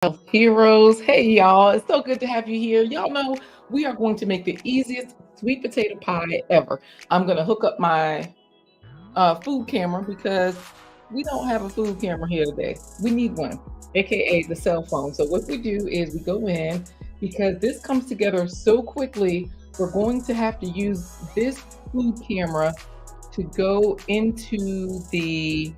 Health Heroes. Hey, y'all. It's so good to have you here. Y'all know we are going to make the easiest sweet potato pie ever. I'm going to hook up my food camera because we don't have a food camera here today. We need one, aka the cell phone. So, what we do is we go in because this comes together so quickly. We're going to have to use this food camera to go into the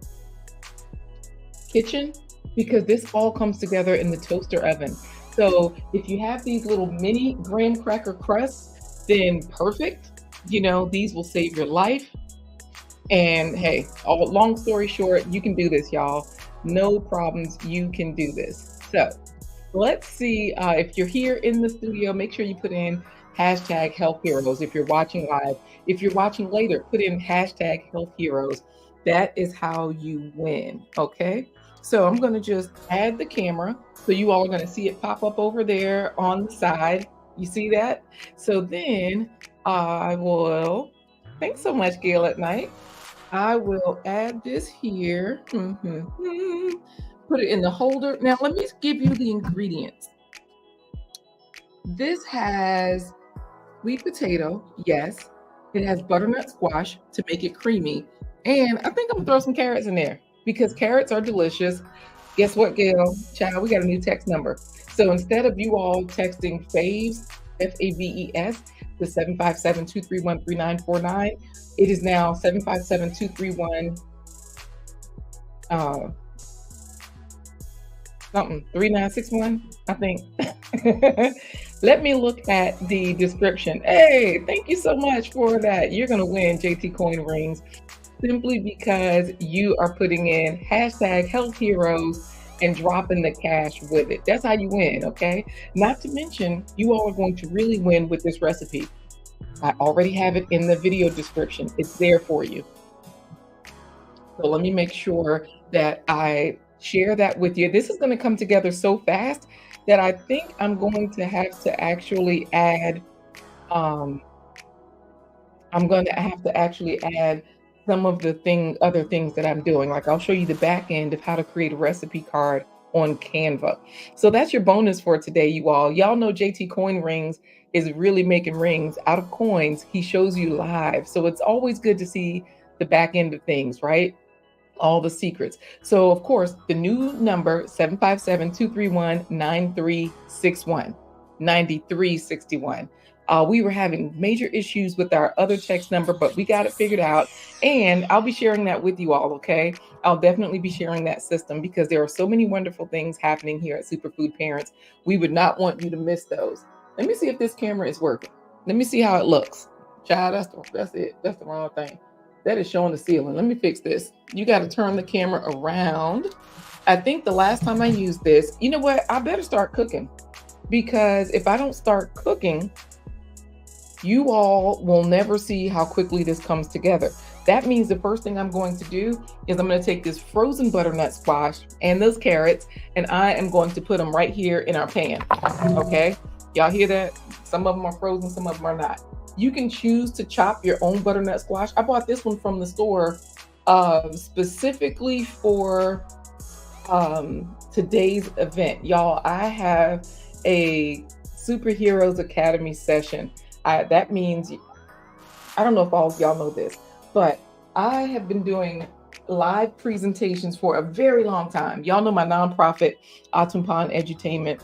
kitchen because this all comes together in the toaster oven. So if you have these little mini graham cracker crusts, then perfect. These will save your life. And hey, long story short, you can do this, y'all. No problems. You can do this. So let's see if you're here in the studio, make sure you put in hashtag health heroes. If you're watching live, if you're watching later, put in hashtag health heroes. That is how you win. Okay. So I'm going to just add the camera. So you all are going to see it pop up over there on the side. You see that? So then I will, thanks so much, Gail at Night. I will add this here. Put it in the holder. Now, let me give you the ingredients. This has sweet potato, yes. It has butternut squash to make it creamy. And I think I'm going to throw some carrots in there because carrots are delicious. Guess what, Gail? Child, we got a new text number. So instead of you all texting faves, FAVES, to 757-231-3949, it is now 757-231 something 3961, I think. Let me look at the description. Hey, thank you so much for that. You're gonna win JT coin rings simply because you are putting in hashtag health heroes and dropping the cash with it. That's how you win, okay? Not to mention, you all are going to really win with this recipe. I already have it in the video description. It's there for you. So let me make sure that I share that with you. This is going to come together so fast that I think I'm going to have to actually add, I'm going to have to actually add some of the other things that I'm doing. Like I'll show you the back end of how to create a recipe card on Canva. So that's your bonus for today, you all. Y'all know JT Coin Rings is really making rings out of coins. He shows you live. So it's always good to see the back end of things, right? All the secrets. So of course, the new number 757-231-9361, 9361. We were having major issues with our other text number, but we got it figured out. And I'll be sharing that with you all, okay? I'll definitely be sharing that system because there are so many wonderful things happening here at Superfood Parents. We would not want you to miss those. Let me see if this camera is working. Let me see how it looks. Child, that's it. That's the wrong thing. That is showing the ceiling. Let me fix this. You got to turn the camera around. I think the last time I used this, you know what? I better start cooking because if I don't start cooking, you all will never see how quickly this comes together. That means the first thing I'm going to do is I'm going to take this frozen butternut squash and those carrots, and I am going to put them right here in our pan. Okay? Y'all hear that? Some of them are frozen, some of them are not. You can choose to chop your own butternut squash. I bought this one from the store specifically for today's event. Y'all, I have a Superheroes Academy session. That means, I don't know if all of y'all know this, but I have been doing live presentations for a very long time. Y'all know my nonprofit, Atumpan Edutainment.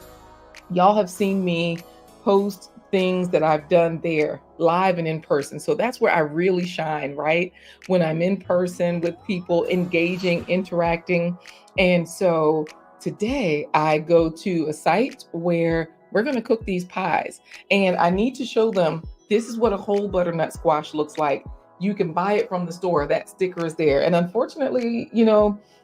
Y'all have seen me post things that I've done there live and in person. So that's where I really shine, right? When I'm in person with people, engaging, interacting. And so today I go to a site where we're going to cook these pies, and I need to show them this is what a whole butternut squash looks like. You can buy it from the store. That sticker is there. And unfortunately,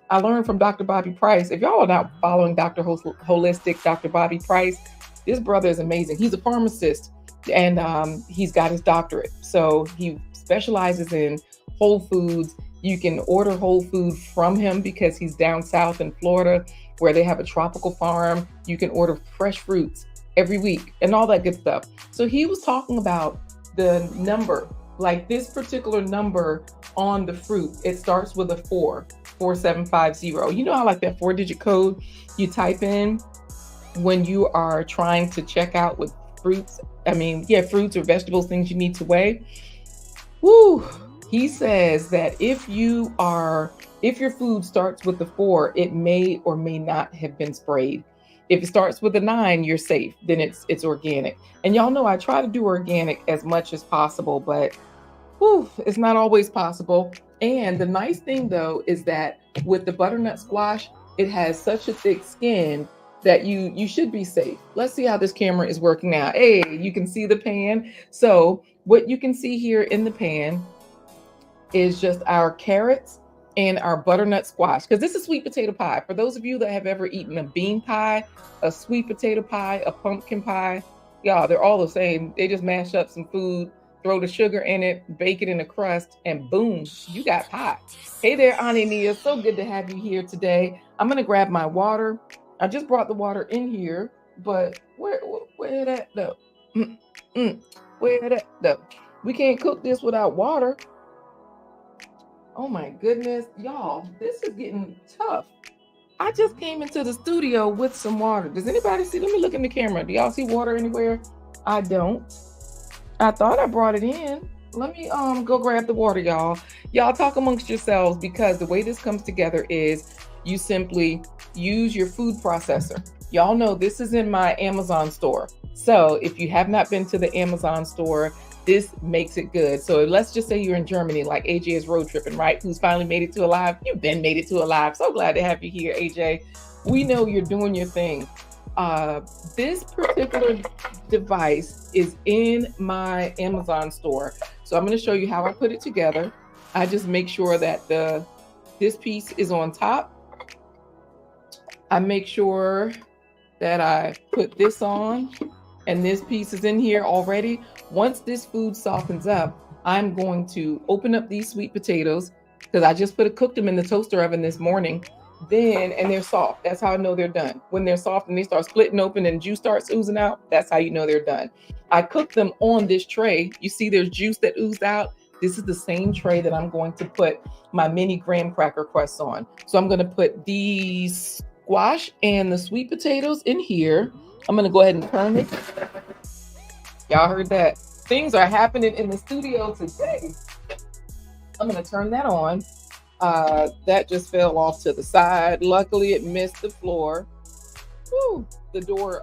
I learned from Dr. Bobby Price. If y'all are not following Dr. Holistic, Dr. Bobby Price, this brother is amazing. He's a pharmacist, and he's got his doctorate. So he specializes in whole foods. You can order whole food from him because he's down south in Florida where they have a tropical farm. You can order fresh fruits every week and all that good stuff. So he was talking about the number, like this particular number on the fruit. It starts with a 4750. You know how like that 4-digit code you type in when you are trying to check out with fruits, I mean, yeah, fruits or vegetables, things you need to weigh. Woo! He says that if your food starts with the 4, it may or may not have been sprayed. If it starts with a 9, you're safe. Then it's organic. And y'all know I try to do organic as much as possible, but whew, it's not always possible. And the nice thing though is that with the butternut squash, it has such a thick skin that you should be safe. Let's see how this camera is working now. Hey, you can see the pan. So what you can see here in the pan is just our carrots and our butternut squash, because this is sweet potato pie. For those of you that have ever eaten a bean pie, a sweet potato pie, a pumpkin pie, y'all, they're all the same. They just mash up some food, throw the sugar in it, bake it in a crust, and boom, you got pie. Hey there, Auntie Nia. So good to have you here today. I'm gonna grab my water. I just brought the water in here, but where that though? Where that though? We can't cook this without water. Oh my goodness, y'all, this is getting tough. I just came into the studio with some water. Does anybody see? Let me look in the camera. Do y'all see water anywhere? I don't. I thought I brought it in. Let me go grab the water, y'all. Y'all talk amongst yourselves, because the way this comes together is you simply use your food processor. Y'all know this is in my Amazon store. So if you have not been to the Amazon store, this makes it good. So let's just say you're in Germany, like AJ is road tripping, right? Who's finally made it to alive? You've been made it to alive. So glad to have you here, AJ. We know you're doing your thing. This particular device is in my Amazon store. So I'm going to show you how I put it together. I just make sure that this piece is on top. I make sure that I put this on, and this piece is in here already. Once this food softens up, I'm going to open up these sweet potatoes, because I just cooked them in the toaster oven this morning. And they're soft. That's how I know they're done. When they're soft and they start splitting open and juice starts oozing out, that's how you know they're done. I cooked them on this tray. You see there's juice that oozed out. This is the same tray that I'm going to put my mini graham cracker crusts on. So I'm going to put the squash and the sweet potatoes in here. I'm going to go ahead and turn it. Y'all heard that? Things are happening in the studio today. I'm going to turn that on. That just fell off to the side. Luckily, it missed the floor. Whew, the door,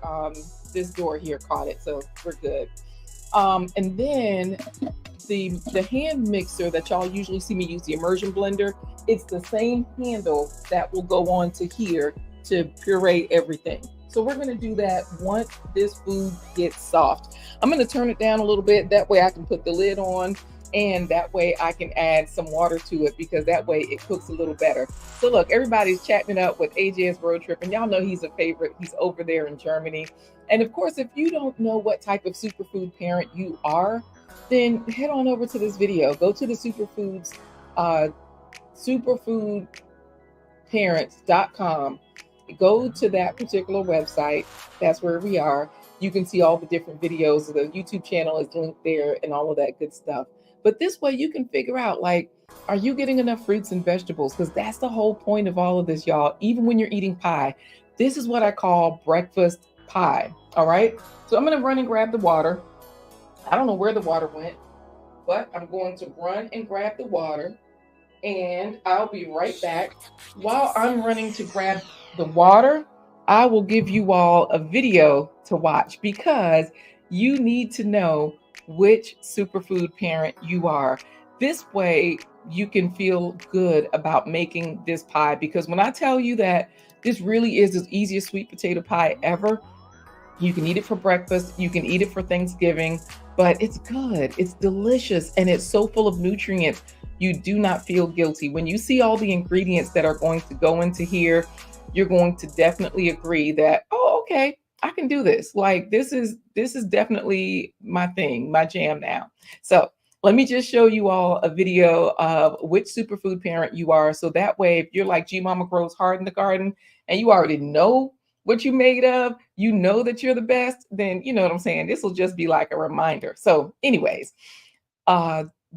this door here caught it, so we're good. And then the hand mixer that y'all usually see me use, the immersion blender, it's the same handle that will go on to here to puree everything. So we're going to do that once this food gets soft. I'm going to turn it down a little bit. That way I can put the lid on, and that way I can add some water to it, because that way it cooks a little better. So look, everybody's chatting it up with AJ's road trip, and y'all know he's a favorite. He's over there in Germany. And of course, if you don't know what type of superfood parent you are, then head on over to this video. Go to the superfoodparents.com. Go to that particular website. That's where we are. You can see all the different videos. The YouTube channel is linked there and all of that good stuff. But this way you can figure out, like, are you getting enough fruits and vegetables? Because that's the whole point of all of this, y'all. Even when you're eating pie, this is what I call breakfast pie. All right. So I'm going to run and grab the water. I don't know where the water went, but I'm going to run and grab the water, and I'll be right back. While I'm running to grab the water, I will give you all a video to watch, because you need to know which superfood parent you are. This way you can feel good about making this pie, because when I tell you that this really is the easiest sweet potato pie ever, you can eat it for breakfast, you can eat it for Thanksgiving, but it's good, it's delicious, and it's so full of nutrients. You do not feel guilty. When you see all the ingredients that are going to go into here, you're going to definitely agree that, oh, okay, I can do this. Like, this is definitely my thing, my jam now. So let me just show you all a video of which superfood parent you are. So that way, if you're like G Mama grows hard in the garden and you already know what you made of, you know that you're the best, then you know what I'm saying. This will just be like a reminder. So anyways,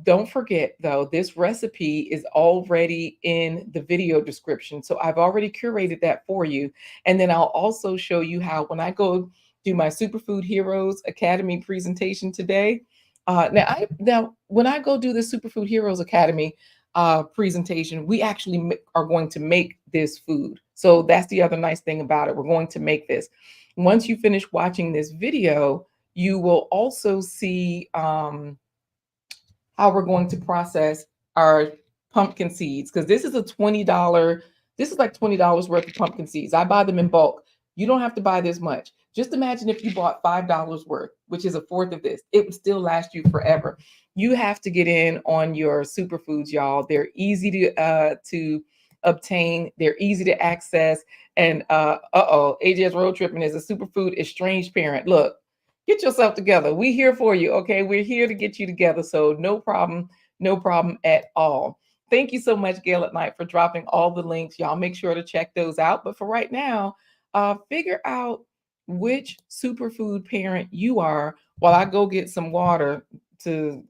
Don't forget though, this recipe is already in the video description. So I've already curated that for you. And then I'll also show you how when I go do my Superfood Heroes Academy presentation today. Now when I go do the Superfood Heroes Academy presentation, we actually are going to make this food. So that's the other nice thing about it. We're going to make this. Once you finish watching this video, you will also see how we're going to process our pumpkin seeds, because this is a $20, this is like $20 worth of pumpkin seeds. I buy them in bulk. You don't have to buy this much. Just imagine if you bought $5 worth, which is a fourth of this, it would still last you forever. You have to get in on your superfoods, y'all. They're easy to obtain, they're easy to access. And AJ's road tripping is a superfood estranged parent. Look, get yourself together. We're here for you. Okay. We're here to get you together. So no problem. No problem at all. Thank you so much, Gail at Night, for dropping all the links. Y'all make sure to check those out. But for right now, figure out which superfood parent you are while I go get some water to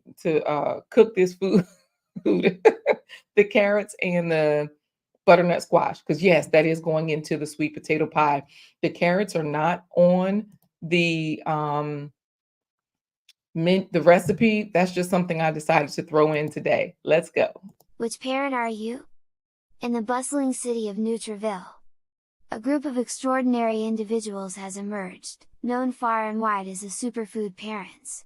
cook this food. The carrots and the butternut squash, because yes, that is going into the sweet potato pie. The carrots are not on the the recipe. That's just something I decided to throw in today. Let's go. Which parent are you? In the bustling city of Nutriville, a group of extraordinary individuals has emerged, known far and wide as the superfood parents.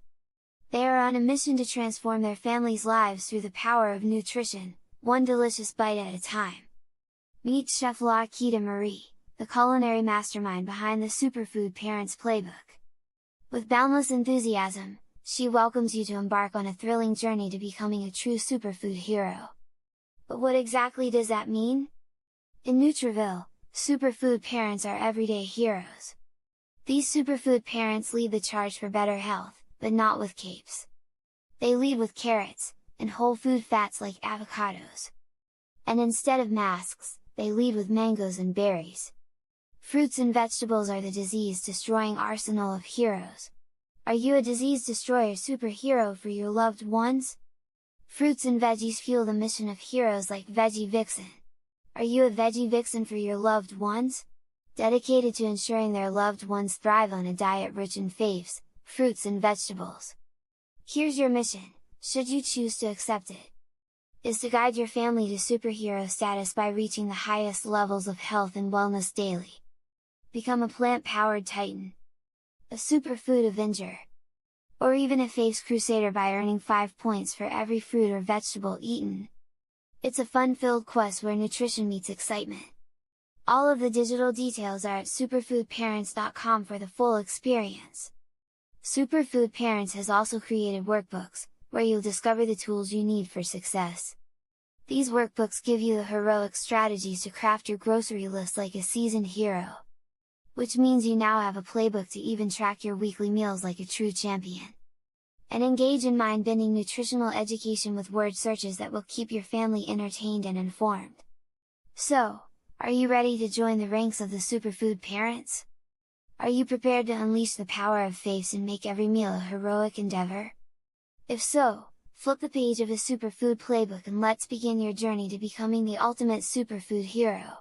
They are on a mission to transform their families' lives through the power of nutrition, one delicious bite at a time. Meet Chef LaQuita Marie, the culinary mastermind behind the Superfood Parents Playbook. With boundless enthusiasm, she welcomes you to embark on a thrilling journey to becoming a true superfood hero. But what exactly does that mean? In Nutriville, superfood parents are everyday heroes. These superfood parents lead the charge for better health, but not with capes. They lead with carrots, and whole food fats like avocados. And instead of masks, they lead with mangoes and berries. Fruits and vegetables are the disease-destroying arsenal of heroes. Are you a disease destroyer superhero for your loved ones? Fruits and veggies fuel the mission of heroes like Veggie Vixen. Are you a Veggie Vixen for your loved ones? Dedicated to ensuring their loved ones thrive on a diet rich in faves, fruits and vegetables. Here's your mission, should you choose to accept it, is to guide your family to superhero status by reaching the highest levels of health and wellness daily. Become a plant-powered titan, a superfood avenger, or even a faves crusader by earning 5 points for every fruit or vegetable eaten. It's a fun-filled quest where nutrition meets excitement. All of the digital details are at superfoodparents.com for the full experience. Superfood Parents has also created workbooks, where you'll discover the tools you need for success. These workbooks give you the heroic strategies to craft your grocery list like a seasoned hero. Which means you now have a playbook to even track your weekly meals like a true champion. And engage in mind-bending nutritional education with word searches that will keep your family entertained and informed. So, are you ready to join the ranks of the superfood parents? Are you prepared to unleash the power of faves and make every meal a heroic endeavor? If so, flip the page of a superfood playbook and let's begin your journey to becoming the ultimate superfood hero.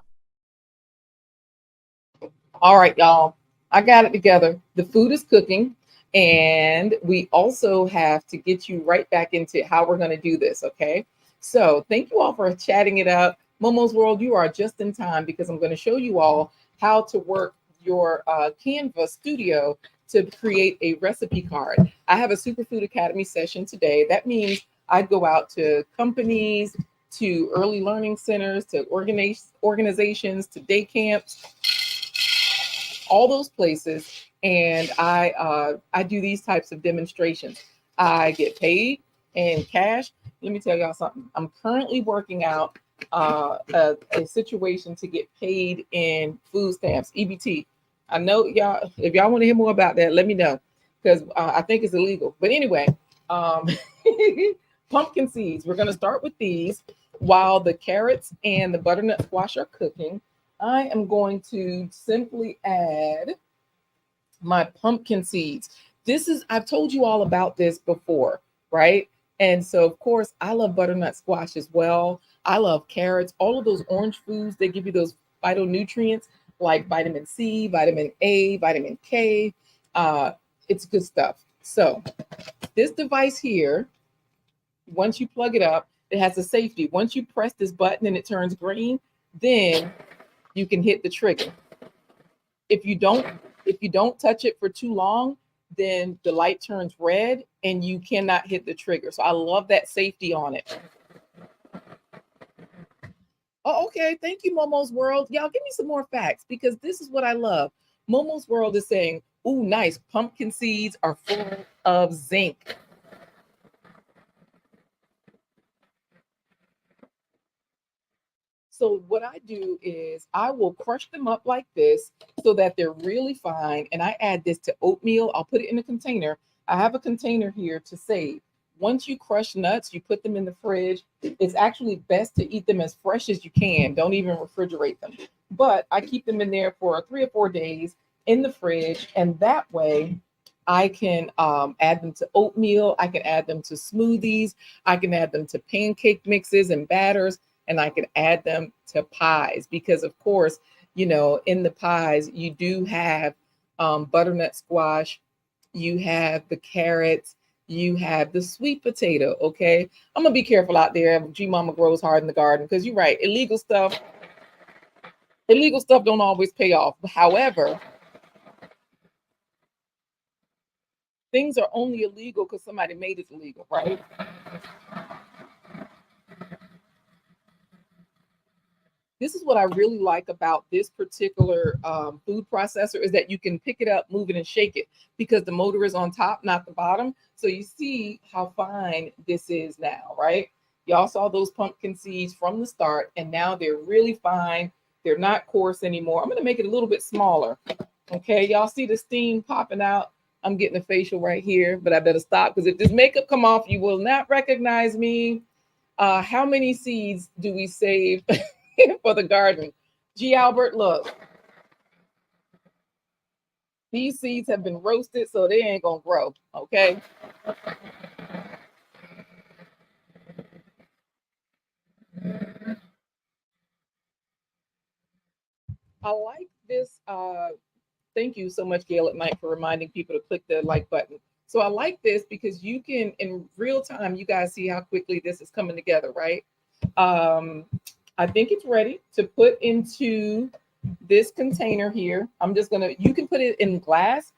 All right, y'all, I got it together. The food is cooking, and we also have to get you right back into how we're going to do this, okay? So thank you all for chatting it up. Momo's World, you are just in time because I'm going to show you all how to work your Canva studio to create a recipe card. I have a Superfood Academy session today. That means I go out to companies, to early learning centers, to organizations, to day camps, all those places, and I do these types of demonstrations. I get paid in cash. Let me tell y'all something. I'm currently working out a situation to get paid in food stamps, EBT. I know y'all, if y'all want to hear more about that, let me know, because I think it's illegal. But anyway, um, pumpkin seeds. We're going to start with these while the carrots and the butternut squash are cooking. I am going to simply add my pumpkin seeds. This is, I've told you all about this before, right? And so, of course, I love butternut squash as well. I love carrots, all of those orange foods. They give you those phytonutrients like vitamin C, vitamin A, vitamin K. Uh, it's good stuff. So this device here, once you plug it up, it has a safety. Once you press this button and it turns green, then you can hit the trigger. If you don't, if you don't touch it for too long, then the light turns red and you cannot hit the trigger. So I love that safety on it. Oh, okay. Thank you, Momo's World. Y'all give me some more facts because this is what I love. Momo's World is saying, ooh, nice. Pumpkin seeds are full of zinc. So what I do is I will crush them up like this so that they're really fine. And I add this to oatmeal. I'll put it in a container. I have a container here to save. Once you crush nuts, you put them in the fridge. It's actually best to eat them as fresh as you can. Don't even refrigerate them. But I keep them in there for 3 or 4 days in the fridge. And that way I can add them to oatmeal. I can add them to smoothies. I can add them to pancake mixes and batters, and I can add them to pies because, of course, in the pies, you do have butternut squash, you have the carrots, you have the sweet potato. Okay. I'm going to be careful out there. G Mama grows hard in the garden because you're right. Illegal stuff don't always pay off. However, things are only illegal because somebody made it illegal, right? This is what I really like about this particular food processor is that you can pick it up, move it, and shake it because the motor is on top, not the bottom. So you see how fine this is now, right? Y'all saw those pumpkin seeds from the start, and now they're really fine. They're not coarse anymore. I'm going to make it a little bit smaller. Okay, y'all see the steam popping out? I'm getting a facial right here, but I better stop because if this makeup come off, you will not recognize me. How many seeds do we save for the garden? G. Albert, look, these seeds have been roasted, so they ain't gonna grow. Okay. I like this. Thank you so much, Gail at Night, for reminding people to click the like button. So I like this because you can, in real time, you guys see how quickly this is coming together, right? Um, I think it's ready to put into this container here. You can put it in glass.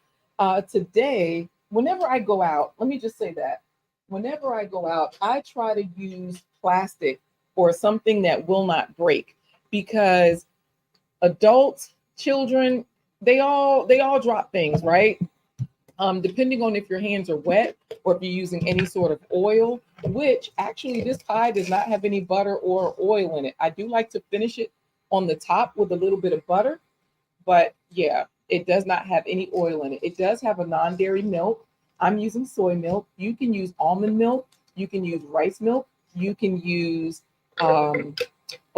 Today, whenever I go out, let me just say that whenever I go out, I try to use plastic or something that will not break because adults, children, they all drop things, right? Depending on if your hands are wet or if you're using any sort of oil, which actually this pie does not have any butter or oil in it. I do like to finish it on the top with a little bit of butter, but yeah, it does not have any oil in it. It does have a non-dairy milk. I'm using soy milk. You can use almond milk. You can use rice milk. You can use um,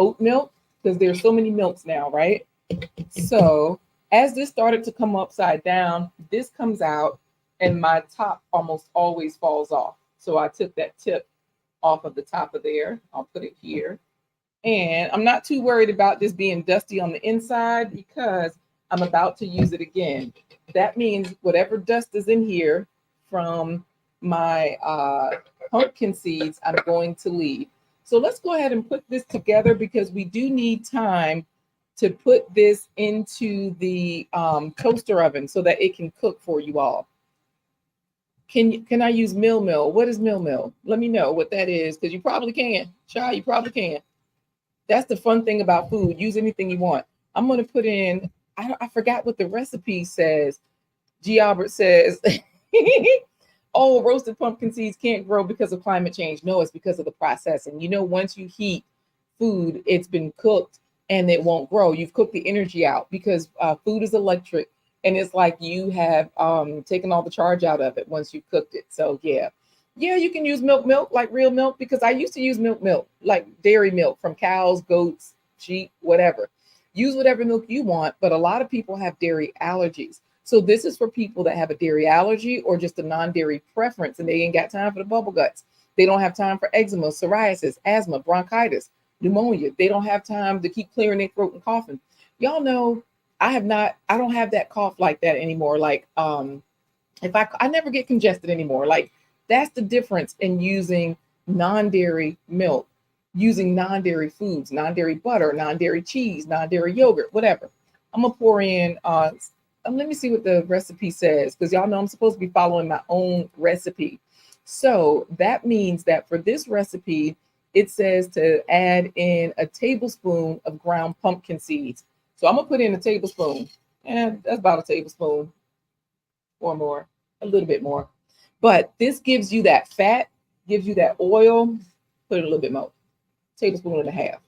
oat milk because there's so many milks now, right? So as this started to come upside down, this comes out and my top almost always falls off. So I took that tip off of the top of there. I'll put it here. And I'm not too worried about this being dusty on the inside because I'm about to use it again. That means whatever dust is in here from my pumpkin seeds, I'm going to leave. So let's go ahead and put this together because we do need time to put this into the toaster oven so that it can cook for you all. Can I use mill? What is mill? Let me know what that is because you probably can. Shy, you probably can. That's the fun thing about food. Use anything you want. I'm going to put in, I forgot what the recipe says. G. Albert says, oh, roasted pumpkin seeds can't grow because of climate change. No, it's because of the processing. Once you heat food, it's been cooked and it won't grow. You've cooked the energy out because food is electric. And it's like you have taken all the charge out of it once you've cooked it. So, yeah. Yeah, you can use milk, like real milk, because I used to use milk, like dairy milk from cows, goats, sheep, whatever. Use whatever milk you want, but a lot of people have dairy allergies. So this is for people that have a dairy allergy or just a non-dairy preference and they ain't got time for the bubble guts. They don't have time for eczema, psoriasis, asthma, bronchitis, pneumonia. They don't have time to keep clearing their throat and coughing. Y'all know I don't have that cough like that anymore. Like if I never get congested anymore. Like that's the difference in using non-dairy milk, using non-dairy foods, non-dairy butter, non-dairy cheese, non-dairy yogurt, whatever. I'm gonna pour in let me see what the recipe says, because y'all know I'm supposed to be following my own recipe. So that means that for this recipe, it says to add in a tablespoon of ground pumpkin seeds. So I'm gonna put in a tablespoon, and that's about a tablespoon or more, a little bit more. But this gives you that fat, gives you that oil. Put it a little bit more, tablespoon and a half.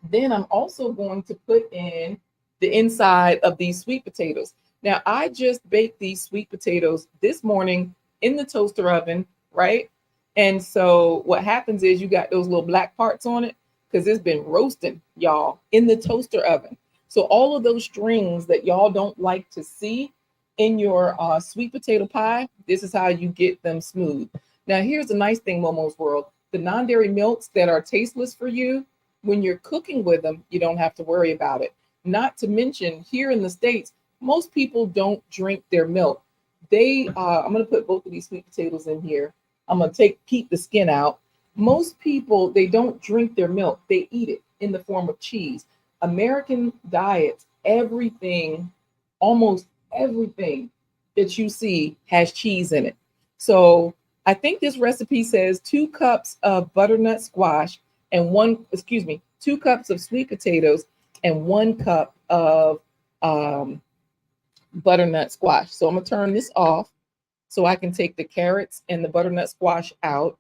Then I'm also going to put in the inside of these sweet potatoes. Now, I just baked these sweet potatoes this morning in the toaster oven, right? And so what happens is you got those little black parts on it because it's been roasting, y'all, in the toaster oven. So all of those strings that y'all don't like to see in your sweet potato pie, this is how you get them smooth. Now, here's the nice thing, Momo's World. The non-dairy milks that are tasteless for you, when you're cooking with them, you don't have to worry about it. Not to mention, here in the States, most people don't drink their milk. I'm going to put both of these sweet potatoes in here. I'm going to keep the skin out. Most people, they don't drink their milk. They eat it in the form of cheese. American diets, everything, almost everything that you see has cheese in it. So I think this recipe says 2 cups of butternut squash and 2 cups of sweet potatoes and 1 cup of butternut squash. So I'm gonna turn this off so I can take the carrots and the butternut squash out.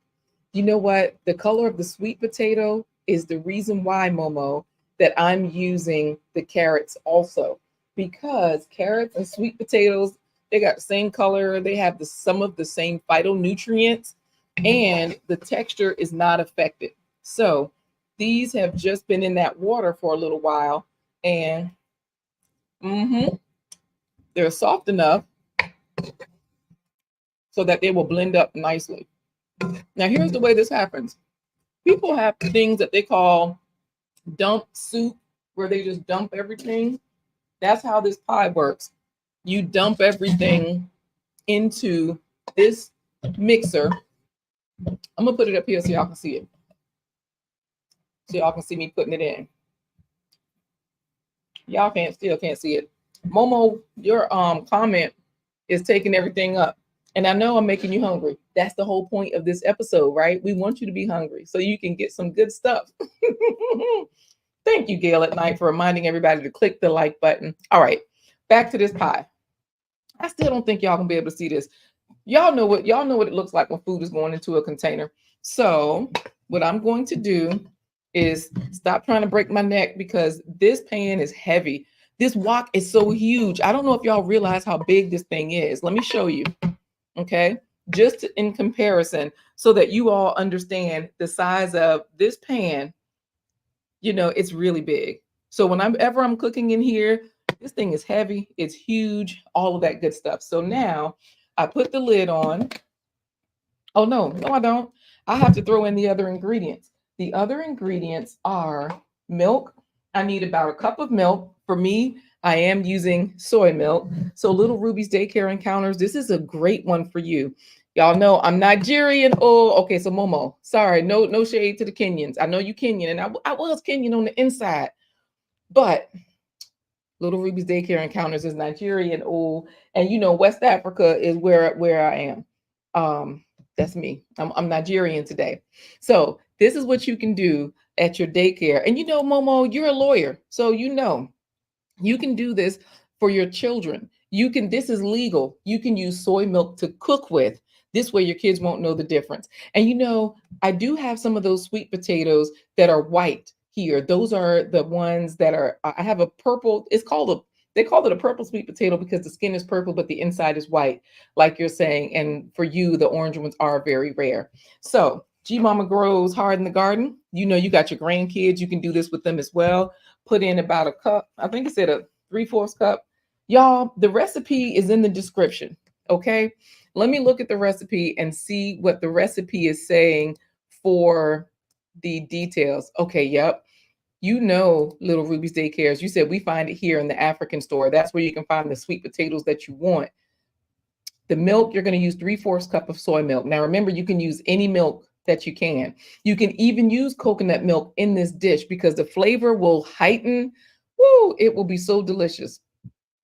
You know what? The color of the sweet potato is the reason why, Momo, that I'm using the carrots also, because carrots and sweet potatoes, they got the same color. They have some of the same phytonutrients, and the texture is not affected. So these have just been in that water for a little while, and they're soft enough so that they will blend up nicely. Now, here's the way this happens. People have things that they call dump soup, where they just dump everything. That's how this pie works. You dump everything into this mixer. I'm gonna put it up here so y'all can see it. So y'all can see me putting it in. Y'all still can't see it. Momo, your comment is taking everything up. And I know I'm making you hungry. That's the whole point of this episode, right? We want you to be hungry so you can get some good stuff. Thank you, Gail at Night, for reminding everybody to click the like button. All right, back to this pie. I still don't think y'all can be able to see this. Y'all know what it looks like when food is going into a container. So what I'm going to do is stop trying to break my neck, because this pan is heavy. This wok is so huge. I don't know if y'all realize how big this thing is. Let me show you. Okay, just in comparison, so that you all understand the size of this pan. You know, it's really big. So whenever I'm cooking in here, this thing is heavy, it's huge, all of that good stuff. So now I put the lid on. Oh, no, I don't. I have to throw in the other ingredients. The other ingredients are milk. I need about a cup of milk. For me, I am using soy milk. So Little Ruby's Daycare Encounters, this is a great one for you. Y'all know I'm Nigerian. Oh, okay. So Momo, sorry, no shade to the Kenyans. I know you Kenyan, and I was Kenyan on the inside, but Little Ruby's Daycare Encounters is Nigerian. Oh, and you know West Africa is where I am. That's me. I'm Nigerian today. So this is what you can do at your daycare. And you know, Momo, you're a lawyer, so you know you can do this for your children. This is legal. You can use soy milk to cook with. This way your kids won't know the difference. And you know, I do have some of those sweet potatoes that are white here. Those are the ones that are, I have a purple, they call it a purple sweet potato because the skin is purple, but the inside is white, like you're saying. And for you, the orange ones are very rare. So G Mama grows hard in the garden. You know, you got your grandkids. You can do this with them as well. Put in about a cup. I think it said a 3/4 cup. Y'all, the recipe is in the description. Okay. Let me look at the recipe and see what the recipe is saying for the details. Okay. Yep. You know, Little Ruby's Daycares, you said we find it here in the African store. That's where you can find the sweet potatoes that you want. The milk, you're going to use 3/4 cup of soy milk. Now, remember, you can use any milk that you can. You can even use coconut milk in this dish because the flavor will heighten. Woo, it will be so delicious.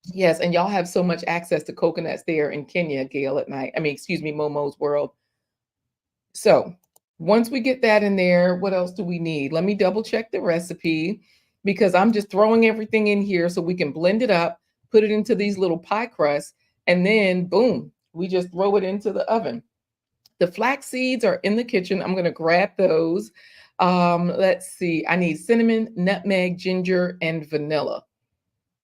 Yes, and y'all have so much access to coconuts there in Kenya, Gail, at night. I mean, excuse me, Momo's World. So once we get that in there, what else do we need? Let me double check the recipe because I'm just throwing everything in here so we can blend it up, put it into these little pie crusts, and then boom, we just throw it into the oven. The flax seeds are in the kitchen. I'm going to grab those. Let's see. I need cinnamon, nutmeg, ginger, and vanilla.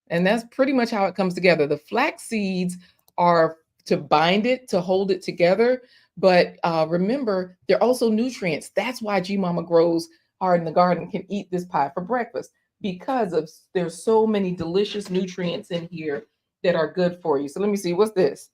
And that's pretty much how it comes together. The flax seeds are to bind it, to hold it together. But remember, they're also nutrients. That's why G Mama Grows Hard in the Garden can eat this pie for breakfast because of there's so many delicious nutrients in here that are good for you. So let me see, what's this?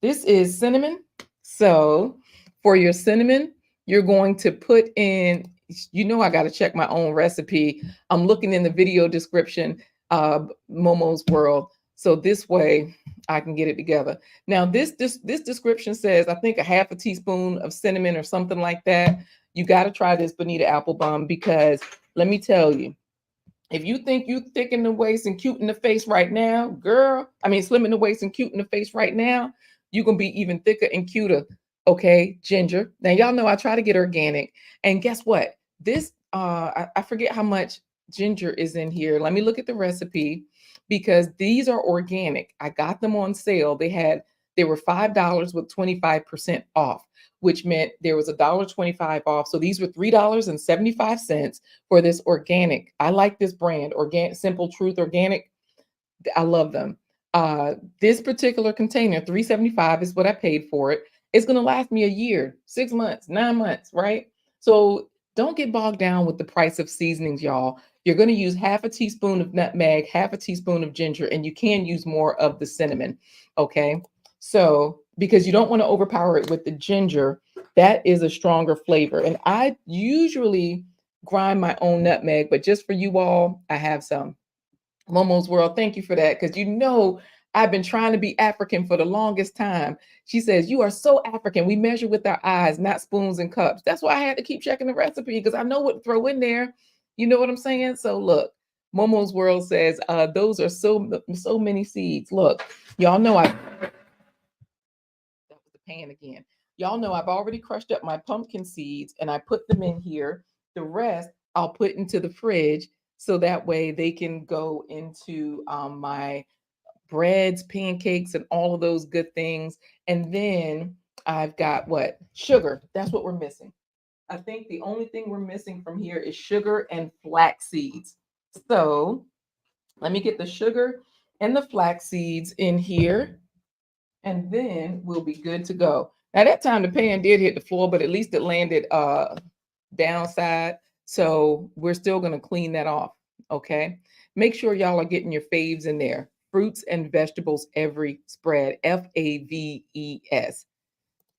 This is cinnamon. So for your cinnamon, you're going to put in, you know, I got to check my own recipe. I'm looking in the video description, Momo's World. So this way I can get it together. Now this description says, I think a half a teaspoon of cinnamon or something like that. You got to try this Bonita Applebum because let me tell you, if you think you thick in the waist and cute in the face right now, girl, I mean slim in the waist and cute in the face right now, you're gonna be even thicker and cuter. Okay, ginger. Now y'all know I try to get organic. And guess what? This I forget how much ginger is in here. Let me look at the recipe because these are organic. I got them on sale. They were $5 with 25% off, which meant there was $1.25 off. So these were $3.75 for this organic. I like this brand, Organic Simple Truth Organic. I love them. This particular container, $3.75 is what I paid for it. It's going to last me a year, 6 months, 9 months, right? So don't get bogged down with the price of seasonings, y'all. You're going to use half a teaspoon of nutmeg, half a teaspoon of ginger, and you can use more of the cinnamon. Okay. So, because you don't want to overpower it with the ginger, that is a stronger flavor. And I usually grind my own nutmeg, but just for you all, I have some. Momo's World, thank you for that. Because you know, I've been trying to be African for the longest time. She says, you are so African. We measure with our eyes, not spoons and cups. That's why I had to keep checking the recipe because I know what to throw in there. You know what I'm saying? So look, Momo's World says, those are so many seeds. Look, y'all know that was the pan again. Y'all know I've already crushed up my pumpkin seeds and I put them in here. The rest I'll put into the fridge so that way they can go into my breads, pancakes, and all of those good things. And then I've got what? Sugar. That's what we're missing. I think the only thing we're missing from here is sugar and flax seeds. So let me get the sugar and the flax seeds in here and then we'll be good to go. Now that time the pan did hit the floor, but at least it landed downside. So we're still gonna clean that off. Okay. Make sure y'all are getting your faves in there. Fruits and vegetables every spread. FAVES.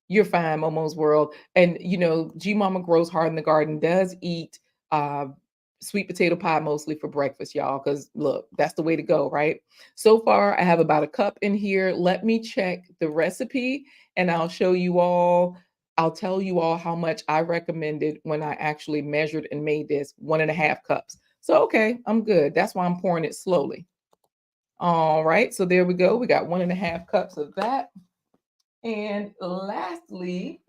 You're fine, Momo's World. And you know, G Mama Grows Hard in the Garden does eat uh sweet potato pie mostly for breakfast, y'all. Because look, that's the way to go, right? So far, I have about a cup in here. Let me check the recipe and I'll show you all. I'll tell you all how much I recommended when I actually measured and made this 1.5 cups. So, okay, I'm good. That's why I'm pouring it slowly. All right, so there we go. We got 1.5 cups of that. And lastly,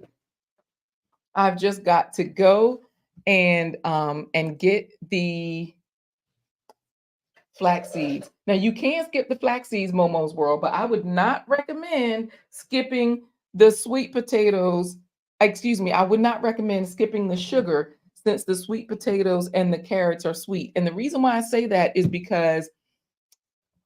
I've just got to go and get the flax seeds. Now you can skip the flax seeds, Momo's World, but I would not recommend skipping the sweet potatoes. Excuse me, I would not recommend skipping the sugar since the sweet potatoes and the carrots are sweet. And the reason why I say that is because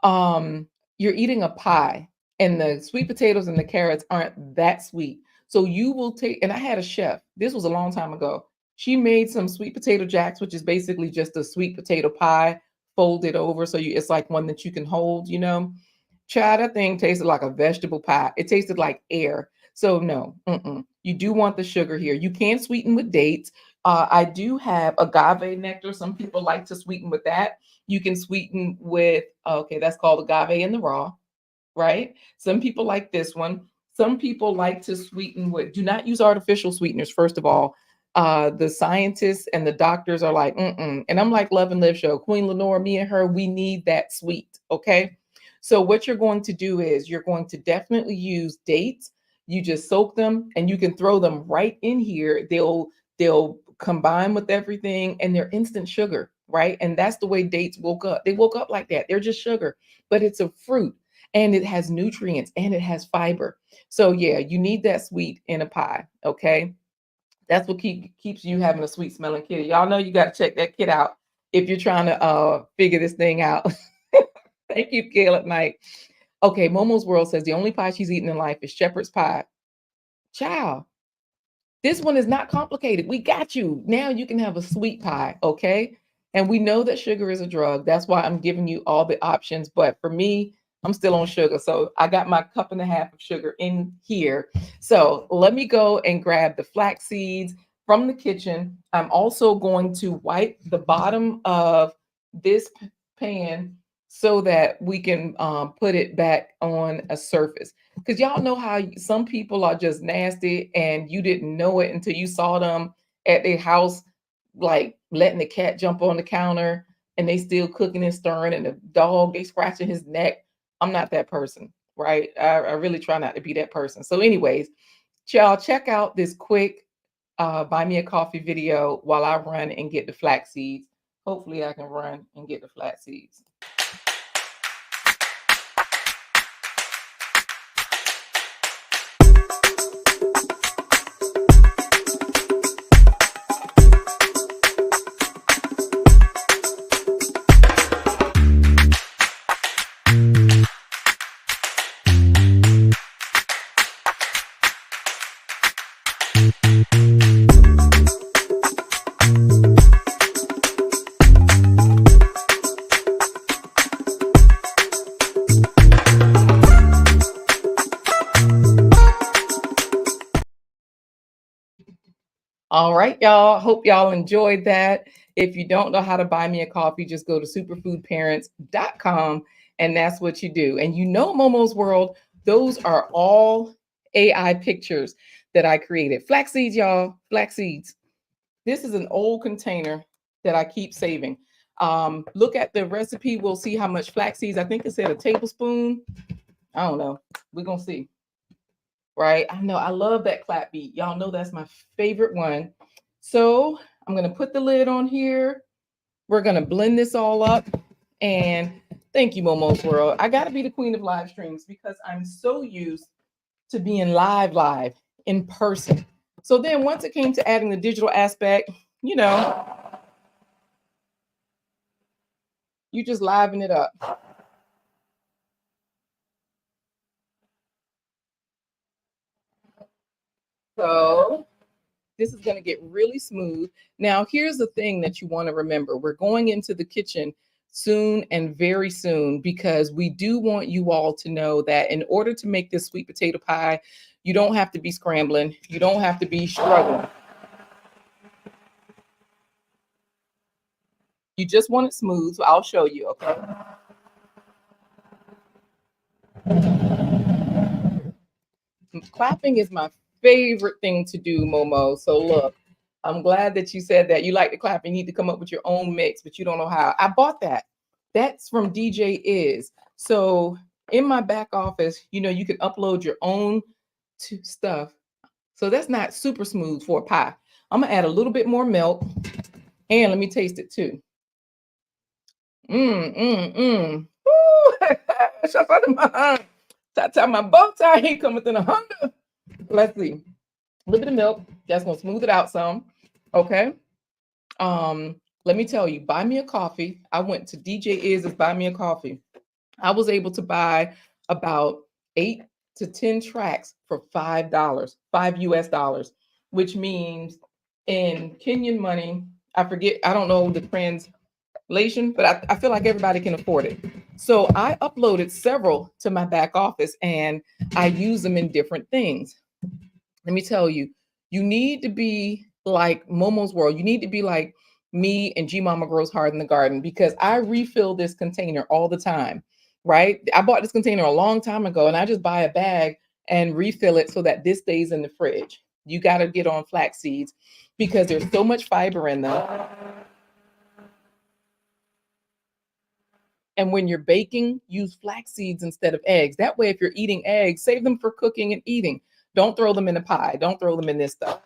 you're eating a pie and the sweet potatoes and the carrots aren't that sweet. So you will take, and I had a chef, this was a long time ago. She made some sweet potato jacks, which is basically just a sweet potato pie folded over. So it's like one that you can hold, you know. Child, that thing tasted like a vegetable pie. It tasted like air. So no, you do want the sugar here. You can sweeten with dates. I do have agave nectar. Some people like to sweeten with that. You can sweeten with, okay, that's called agave in the raw, right? Some people like this one. Some people like to sweeten with, do not use artificial sweeteners, first of all. The scientists and the doctors are like, mm-mm. And I'm like Love and Live show. Queen Lenore, me and her, we need that sweet. Okay. So what you're going to do is you're going to definitely use dates. You just soak them and you can throw them right in here. They'll combine with everything and they're instant sugar, right? And that's the way dates woke up. They woke up like that. They're just sugar, but it's a fruit and it has nutrients and it has fiber. So yeah, you need that sweet in a pie, okay? That's what keeps you having a sweet smelling kitty. Y'all know you got to check that kit out if you're trying to figure this thing out. Thank you, Gail at night. Okay, Momo's World says the only pie she's eaten in life is shepherd's pie. Child, this one is not complicated. We got you. Now you can have a sweet pie, okay? And we know that sugar is a drug. That's why I'm giving you all the options. But for me, I'm still on sugar. So I got my cup and a half of sugar in here. So let me go and grab the flax seeds from the kitchen. I'm also going to wipe the bottom of this pan so that we can put it back on a surface. Because y'all know how some people are just nasty and you didn't know it until you saw them at their house, like letting the cat jump on the counter and they still cooking and stirring and the dog, they scratching his neck. I'm not that person, right? I really try not to be that person. So anyways, y'all check out this quick buy me a coffee video while I run and get the flax seeds. Hopefully I can run and get the flax seeds. All right, y'all. Hope y'all enjoyed that. If you don't know how to buy me a coffee, just go to superfoodparents.com and that's what you do. And you know, Momo's World, those are all AI pictures that I created. Flax seeds, y'all, flax seeds. This is an old container that I keep saving. Look at the recipe. We'll see how much flax seeds. I think it said a tablespoon. I don't know. We're going to see. Right? I know I love that clap beat. Y'all know that's my favorite one. So I'm going to put the lid on here. We're going to blend this all up. And thank you, Momo's World. I got to be the queen of live streams because I'm so used to being live in person. So then once it came to adding the digital aspect, you know, you just liven it up. So this is going to get really smooth. Now, here's the thing that you want to remember. We're going into the kitchen soon and very soon because we do want you all to know that in order to make this sweet potato pie, you don't have to be scrambling. You don't have to be struggling. You just want it smooth. So I'll show you, okay? Clapping is my favorite thing to do, Momo. So look, I'm glad that you said that. You like to clap and you need to come up with your own mix, but you don't know how. I bought that. That's from DJ Is. So in my back office, you know, you can upload your own stuff. So that's not super smooth for a pie. I'm gonna add a little bit more milk and let me taste it too. My bow tie ain't coming in 100. Let's see. A little bit of milk. That's gonna smooth it out some. Okay. Let me tell you, buy me a coffee. I went to DJ Iz's Buy Me a Coffee. I was able to buy about 8 to 10 tracks for $5, $5 US, which means in Kenyan money, I forget, I don't know the but I feel like everybody can afford it. So I uploaded several to my back office and I use them in different things. Let me tell you, you need to be like Momo's World. You need to be like me and G Mama Grows Hard in the Garden because I refill this container all the time, right? I bought this container a long time ago and I just buy a bag and refill it so that this stays in the fridge. You got to get on flax seeds because there's so much fiber in them. And when you're baking, use flax seeds instead of eggs. That way, if you're eating eggs, save them for cooking and eating. Don't throw them in a pie. Don't throw them in this stuff.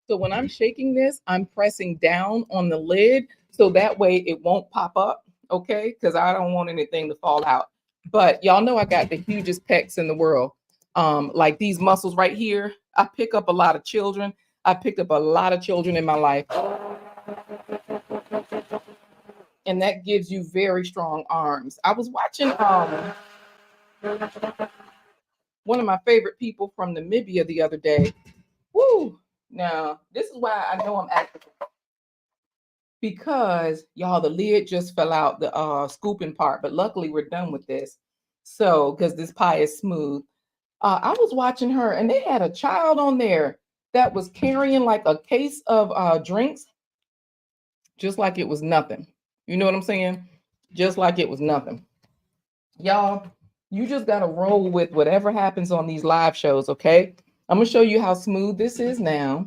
So when I'm shaking this, I'm pressing down on the lid so that way it won't pop up, okay? Because I don't want anything to fall out. But y'all know I got the hugest pecs in the world. Like these muscles right here, I pick up a lot of children. I picked up a lot of children in my life. And that gives you very strong arms. I was watching one of my favorite people from Namibia the other day. Woo! Now, this is why I know I'm active. Because y'all, the lid just fell out, the scooping part, but luckily we're done with this. So, because this pie is smooth. I was watching her and they had a child on there that was carrying like a case of drinks, just like it was nothing. You know what I'm saying? Just like it was nothing. Y'all, you just got to roll with whatever happens on these live shows, okay? I'm going to show you how smooth this is now.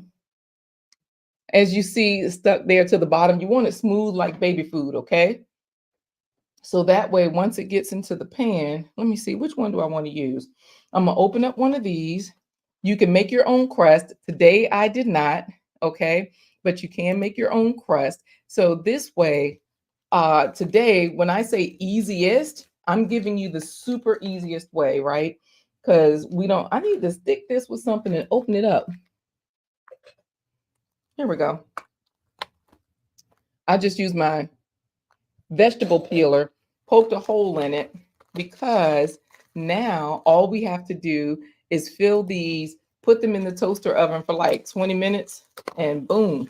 As you see, stuck there to the bottom, you want it smooth like baby food, okay? So that way, once it gets into the pan, let me see, which one do I want to use? I'm going to open up one of these. You can make your own crust. Today, I did not, okay? But you can make your own crust. So this way, today, when I say easiest, I'm giving you the super easiest way, right? Because I need to stick this with something and open it up. Here we go. I just used my vegetable peeler, poked a hole in it because now all we have to do is fill these, put them in the toaster oven for like 20 minutes and boom,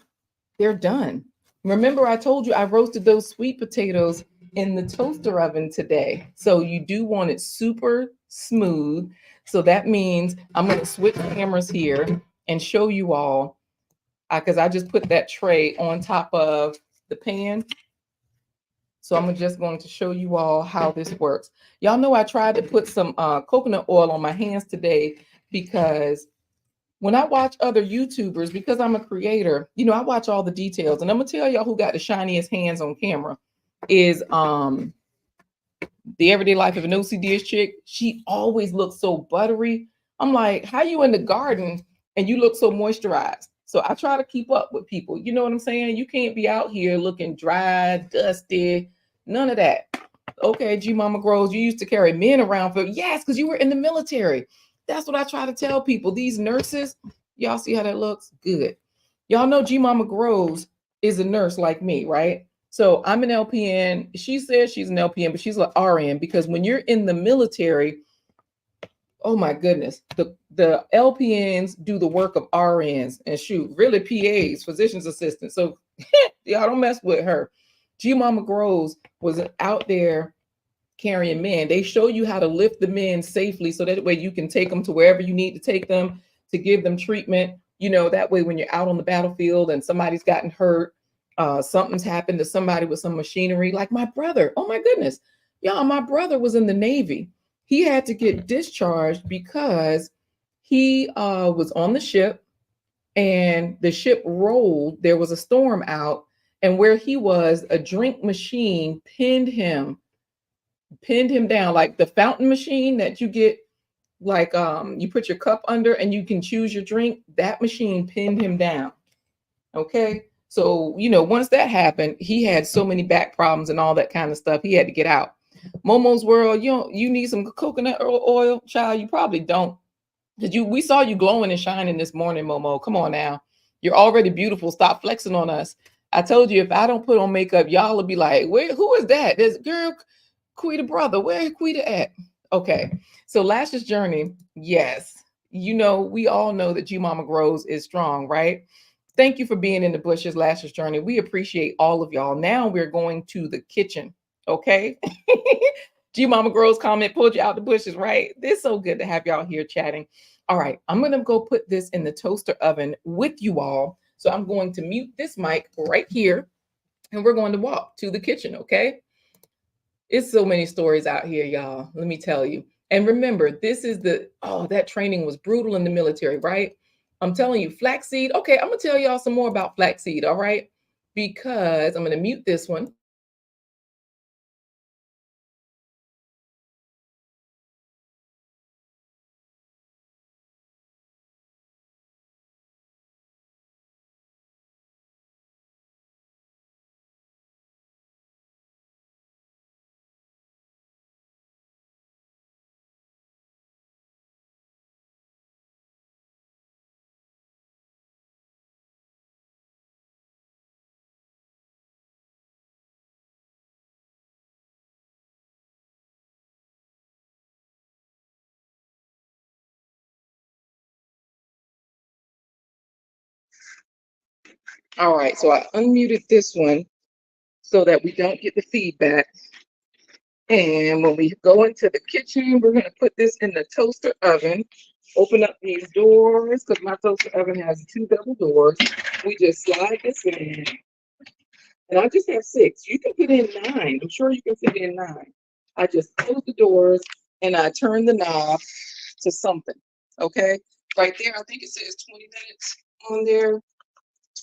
they're done. Remember I told you I roasted those sweet potatoes in the toaster oven today. So you do want it super smooth. So that means I'm going to switch cameras here and show you all because I just put that tray on top of the pan. So I'm just going to show you all how this works. Y'all know I tried to put some coconut oil on my hands today because when I watch other YouTubers, because I'm a creator, I watch all the details. And I'm going to tell y'all who got the shiniest hands on camera is the Everyday Life of an OCD chick. She always looks so buttery. I'm like, how you in the garden and you look so moisturized? So I try to keep up with people. You know what I'm saying? You can't be out here looking dry, dusty, none of that. Okay, G Mama Grows, you used to carry men around for, yes, because you were in the military. That's what I try to tell people. These nurses, y'all see how that looks? Good. Y'all know G Mama Grows is a nurse like me, right? So I'm an LPN. She says she's an LPN, but she's an RN because when you're in the military, oh my goodness, the LPNs do the work of RNs and shoot, really PAs, physician's assistants. So y'all don't mess with her. G Mama Grows was out there carrying men. They show you how to lift the men safely so that way you can take them to wherever you need to take them to give them treatment. That way when you're out on the battlefield and somebody's gotten hurt, something's happened to somebody with some machinery, like my brother. Oh my goodness. Y'all, my brother was in the Navy. He had to get discharged because he was on the ship and the ship rolled. There was a storm out, and where he was, a drink machine pinned him down, like the fountain machine that you get, like you put your cup under and you can choose your drink. That machine pinned him down. Okay. So, once that happened, he had so many back problems and all that kind of stuff. He had to get out. Momo's World, you need some coconut oil, child. You probably don't. Because we saw you glowing and shining this morning, Momo. Come on now. You're already beautiful. Stop flexing on us. I told you if I don't put on makeup, y'all will be like, who is that? There's girl, Quita brother. Where Quita at? Okay. So Lash's journey, yes. We all know that You Mama Grows is strong, right? Thank you for being in the bushes, Lash's journey. We appreciate all of y'all. Now we're going to the kitchen. Okay. G Mama Grows comment pulled you out the bushes, right? It's so good to have y'all here chatting. All right, I'm gonna go put this in the toaster oven with you all. So I'm going to mute this mic right here and we're going to walk to the kitchen, okay? It's so many stories out here, y'all. Let me tell you. And remember, that training was brutal in the military, right? I'm telling you, flaxseed. Okay, I'm gonna tell y'all some more about flaxseed, all right? Because I'm gonna mute this one. All right, so I unmuted this one so that we don't get the feedback. And when we go into the kitchen, we're gonna put this in the toaster oven. Open up these doors because my toaster oven has two double doors. We just slide this in, and I just have six. You can fit in nine. I'm sure you can fit in nine. I just close the doors and I turn the knob to something. Okay, right there. I think it says 20 minutes on there.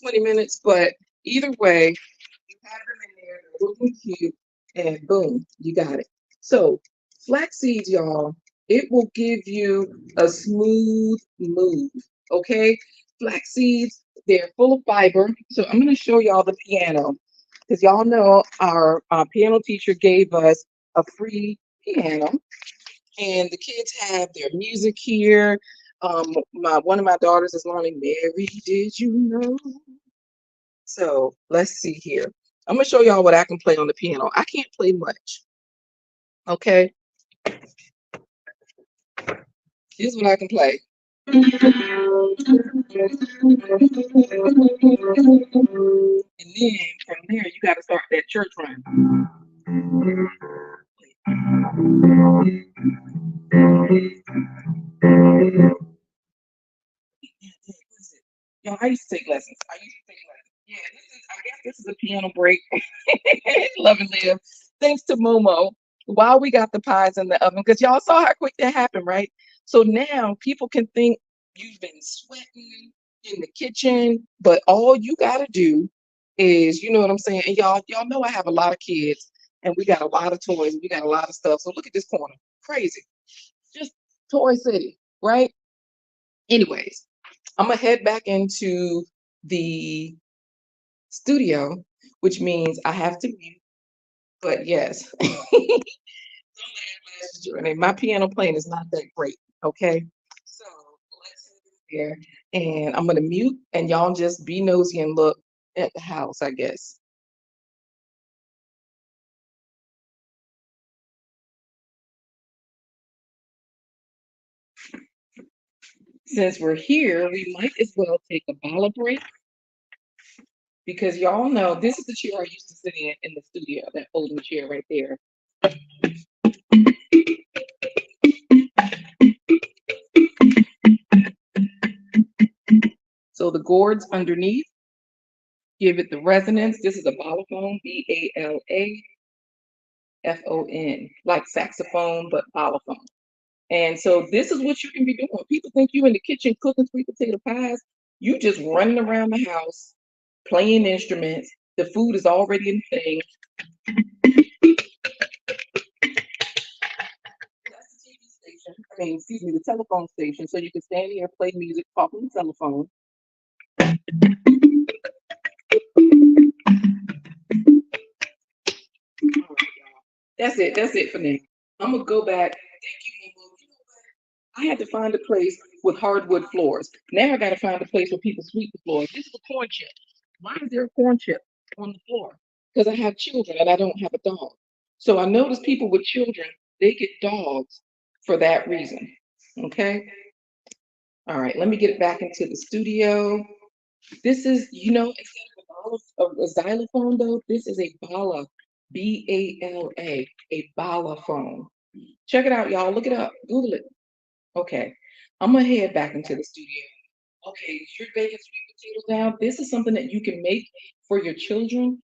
20 minutes, but either way, you have them in there, they're looking cute, and boom, you got it. So, flax seeds, y'all, it will give you a smooth move, okay? Flax seeds, they're full of fiber. So, I'm going to show y'all the piano because y'all know our piano teacher gave us a free piano, and the kids have their music here. One of my daughters is learning Mary, did you know? So let's see here. I'm gonna show y'all what I can play on the piano. I can't play much. Okay, here's what I can play. And then from there, you got to start that church run. Y'all, I used to take lessons. Yeah, I guess this is a piano break. Love and live. Thanks to Momo. While we got the pies in the oven, because y'all saw how quick that happened, right? So now people can think you've been sweating in the kitchen, but all you gotta do is, you know what I'm saying? And y'all know I have a lot of kids and we got a lot of toys, we got a lot of stuff. So look at this corner. Crazy. Just Toy City, right? Anyways, I'm gonna head back into the studio, which means I have to mute. But yes, my piano playing is not that great. Okay, so let's see there, and I'm gonna mute, and y'all just be nosy and look at the house, I guess. Since we're here, we might as well take a bottle break because y'all know this is the chair I used to sit in the studio, that folding chair right there. So the gourds underneath give it the resonance. This is a balafon, Balafon, like saxophone, but balafon. And so this is what you can be doing. People think you in the kitchen cooking sweet potato pies. You just running around the house, playing instruments. The food is already in the thing. That's the TV station. I mean, excuse me, the telephone station. So you can stand here, play music, talk on the telephone. All right, y'all. That's it. That's it for now. I'm gonna go back. Thank you, Mama. You know what? I had to find a place with hardwood floors. Now I got to find a place where people sweep the floors. This is a corn chip. Why is there a corn chip on the floor? Because I have children and I don't have a dog. So I notice people with children, they get dogs for that reason. Okay. All right. Let me get it back into the studio. This is, instead of a xylophone, though, this is a bala, B-A-L-A, a balaphone. Check it out, y'all. Look it up. Google it. Okay. I'm gonna head back into the studio. Okay, you're baking sweet potatoes now. This is something that you can make for your children.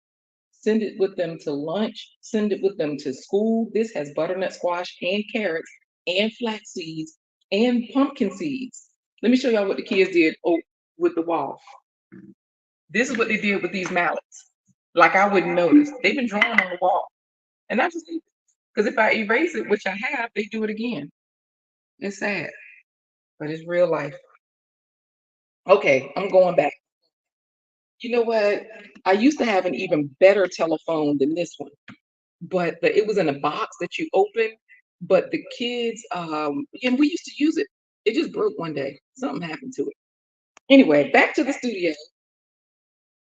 Send it with them to lunch. Send it with them to school. This has butternut squash and carrots and flax seeds and pumpkin seeds. Let me show y'all what the kids did with the wall. This is what they did with these mallets. Like I wouldn't notice. They've been drawing on the wall. And I just because if I erase it, which I have, they do it again. It's sad, but it's real life. Okay, I'm going back. You know what? I used to have an even better telephone than this one, but it was in a box that you open. But the kids, and we used to use it. It just broke one day. Something happened to it. Anyway, back to the studio.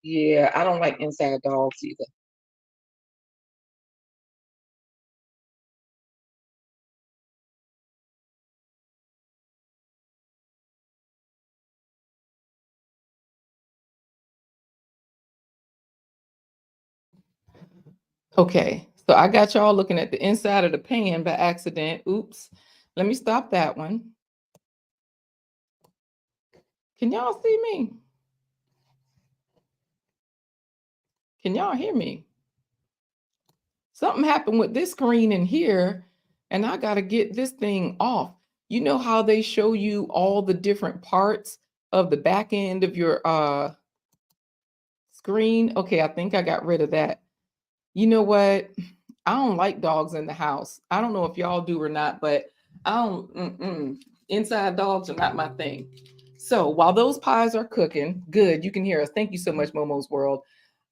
Yeah, I don't like inside dogs either. Okay, so I got y'all looking at the inside of the pan by accident. Oops. Let me stop that one. Can y'all see me? Can y'all hear me? Something happened with this screen in here, and I got to get this thing off. You know how they show you all the different parts of the back end of your screen? Okay, I think I got rid of that. You know what? I don't like dogs in the house. I don't know if y'all do or not, but I don't. Inside dogs are not my thing. So while those pies are cooking, good, you can hear us. Thank you so much, Momo's World.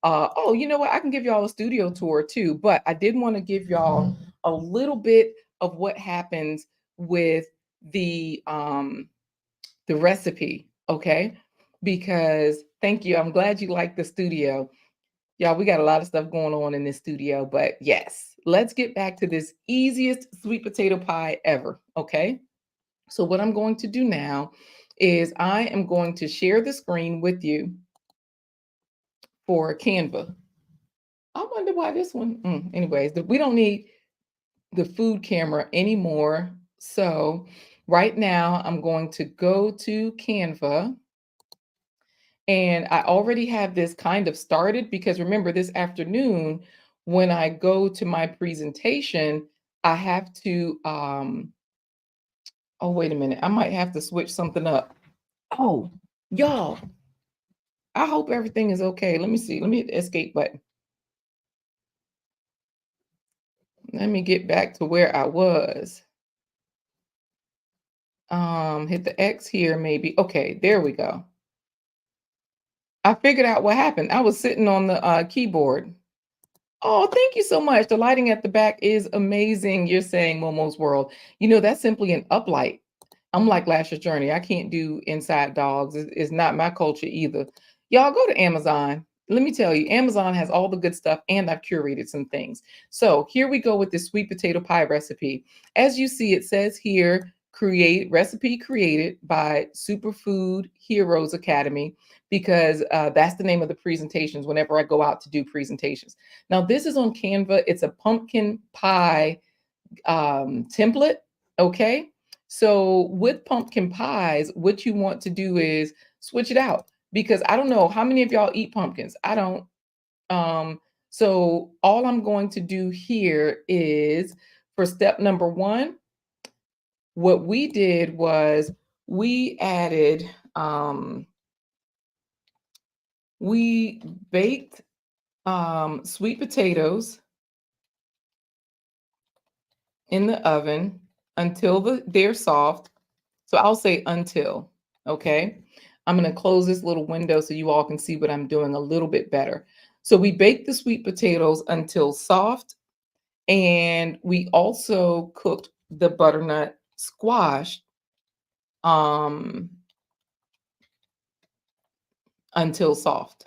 Oh, you know what? I can give y'all a studio tour too, but I did want to give y'all a little bit of what happens with the recipe, okay? Because thank you. I'm glad you like the studio. Y'all, we got a lot of stuff going on in this studio, but yes, let's get back to this easiest sweet potato pie ever, okay? So what I'm going to do now is I am going to share the screen with you for Canva. I wonder why this one, anyways, we don't need the food camera anymore. So right now I'm going to go to Canva. And I already have this kind of started because remember this afternoon, when I go to my presentation, I have to, oh, wait a minute. I might have to switch something up. Oh, y'all, I hope everything is okay. Let me see. Let me hit the escape button. Let me get back to where I was. Hit the X here, maybe. Okay, there we go. I figured out what happened. I was sitting on the keyboard. Oh, thank you so much. The lighting at the back is amazing. You're saying Momo's World. That's simply an uplight. I'm like Lasher's Journey. I can't do inside dogs. It's not my culture either. Y'all go to Amazon. Let me tell you, Amazon has all the good stuff, and I've curated some things. So here we go with this sweet potato pie recipe. As you see, it says here, recipe created by Superfood Heroes Academy, because that's the name of the presentations whenever I go out to do presentations. Now, this is on Canva. It's a pumpkin pie template. Okay. So with pumpkin pies, what you want to do is switch it out, because I don't know how many of y'all eat pumpkins. I don't. So all I'm going to do here is for step number one, what we did was we added, we baked sweet potatoes in the oven until they're soft. So I'll say until, okay? I'm gonna close this little window so you all can see what I'm doing a little bit better. So we baked the sweet potatoes until soft, and we also cooked the butternut squash um, until soft,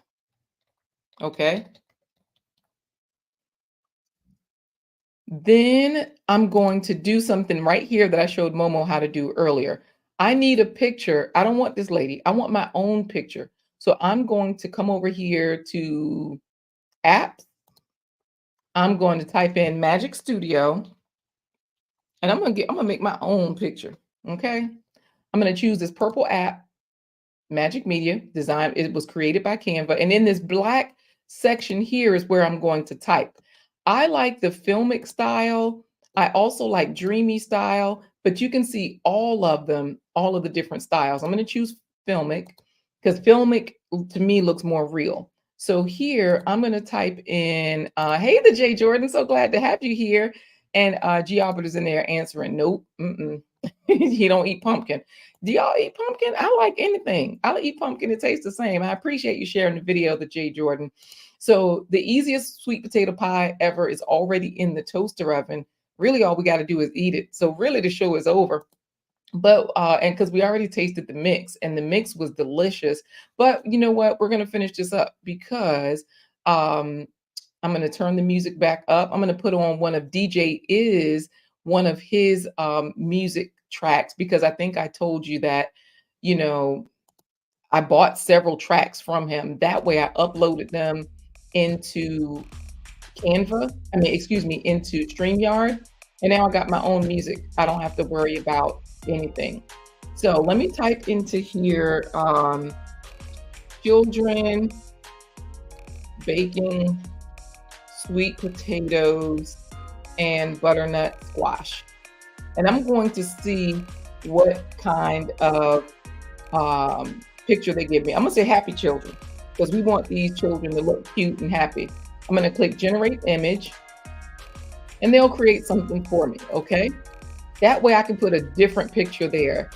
okay? Then I'm going to do something right here that I showed Momo how to do earlier. I need a picture. I don't want this lady. I want my own picture. So I'm going to come over here to apps. I'm going to type in Magic Studio and I'm gonna make my own picture. Okay. I'm gonna choose this purple app, Magic Media Design. It was created by Canva. And in this black section here is where I'm going to type. I like the filmic style. I also like dreamy style, but you can see all of them, all of the different styles. I'm going to choose filmic because filmic to me looks more real. So here I'm going to type in, hey, the J Jordan, so glad to have you here. And G Albert is in there answering, nope, he don't eat pumpkin. Do y'all eat pumpkin? I like anything. I'll eat pumpkin. It tastes the same. I appreciate you sharing the video, the J Jordan. So the easiest sweet potato pie ever is already in the toaster oven. Really, all we got to do is eat it. So really, the show is over. But and because we already tasted the mix, and the mix was delicious. But you know what? We're gonna finish this up because I'm gonna turn the music back up. I'm gonna put on one of DJ is one of his music tracks because I think I told you that, you know, I bought several tracks from him. That way I uploaded them into Canva, I mean, excuse me, into StreamYard. And now I got my own music. I don't have to worry about anything. So let me type into here, children baking sweet potatoes and butternut squash. And I'm going to see what kind of picture they give me. I'm gonna say happy children because we want these children to look cute and happy. I'm gonna click generate image and they'll create something for me, okay? That way I can put a different picture there.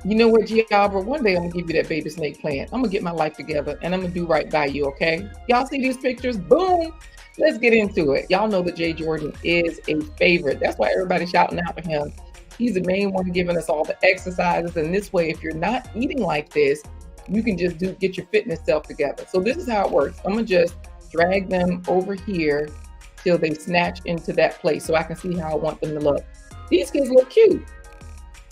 You know what, G. Albert, one day I'm gonna give you that baby snake plant. I'm gonna get my life together and I'm gonna do right by you, okay? Y'all see these pictures? Boom! Let's get into it. Y'all know that Jay Jordan is a favorite. That's why everybody's shouting out for him. He's the main one giving us all the exercises. And this way, if you're not eating like this, you can just get your fitness self together. So this is how it works. I'm gonna just drag them over here till they snatch into that place so I can see how I want them to look. These kids look cute.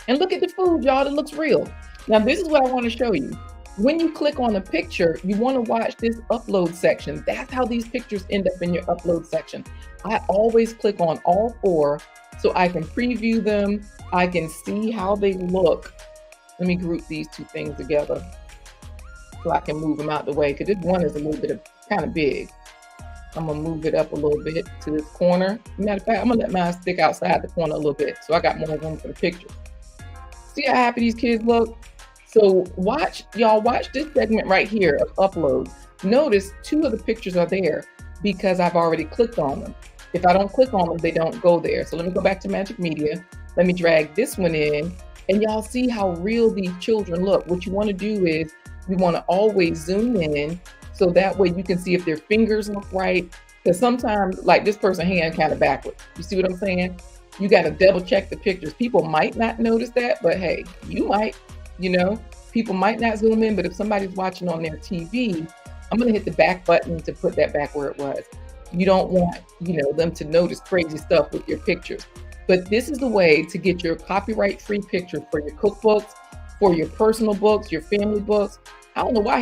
And look at the food, y'all, it looks real. Now, this is what I want to show you. When you click on a picture, you want to watch this upload section. That's how these pictures end up in your upload section. I always click on all four so I can preview them. I can see how they look. Let me group these two things together so I can move them out the way because this one is a little bit kind of big. I'm gonna move it up a little bit to this corner. Matter of fact, I'm gonna let mine stick outside the corner a little bit so I got more room for the picture. See how happy these kids look? So watch this segment right here of uploads. Notice two of the pictures are there because I've already clicked on them. If I don't click on them, they don't go there. So let me go back to Magic Media. Let me drag this one in and y'all see how real these children look. What you want to do is you want to always zoom in so that way you can see if their fingers look right. Because sometimes, like this person hand kind of backwards. You see what I'm saying? You got to double check the pictures. People might not notice that, but hey, you might, you know, people might not zoom in, but if somebody's watching on their TV, I'm going to hit the back button to put that back where it was. You don't want, you know, them to notice crazy stuff with your pictures. But this is the way to get your copyright-free pictures for your cookbooks, for your personal books, your family books. I don't know why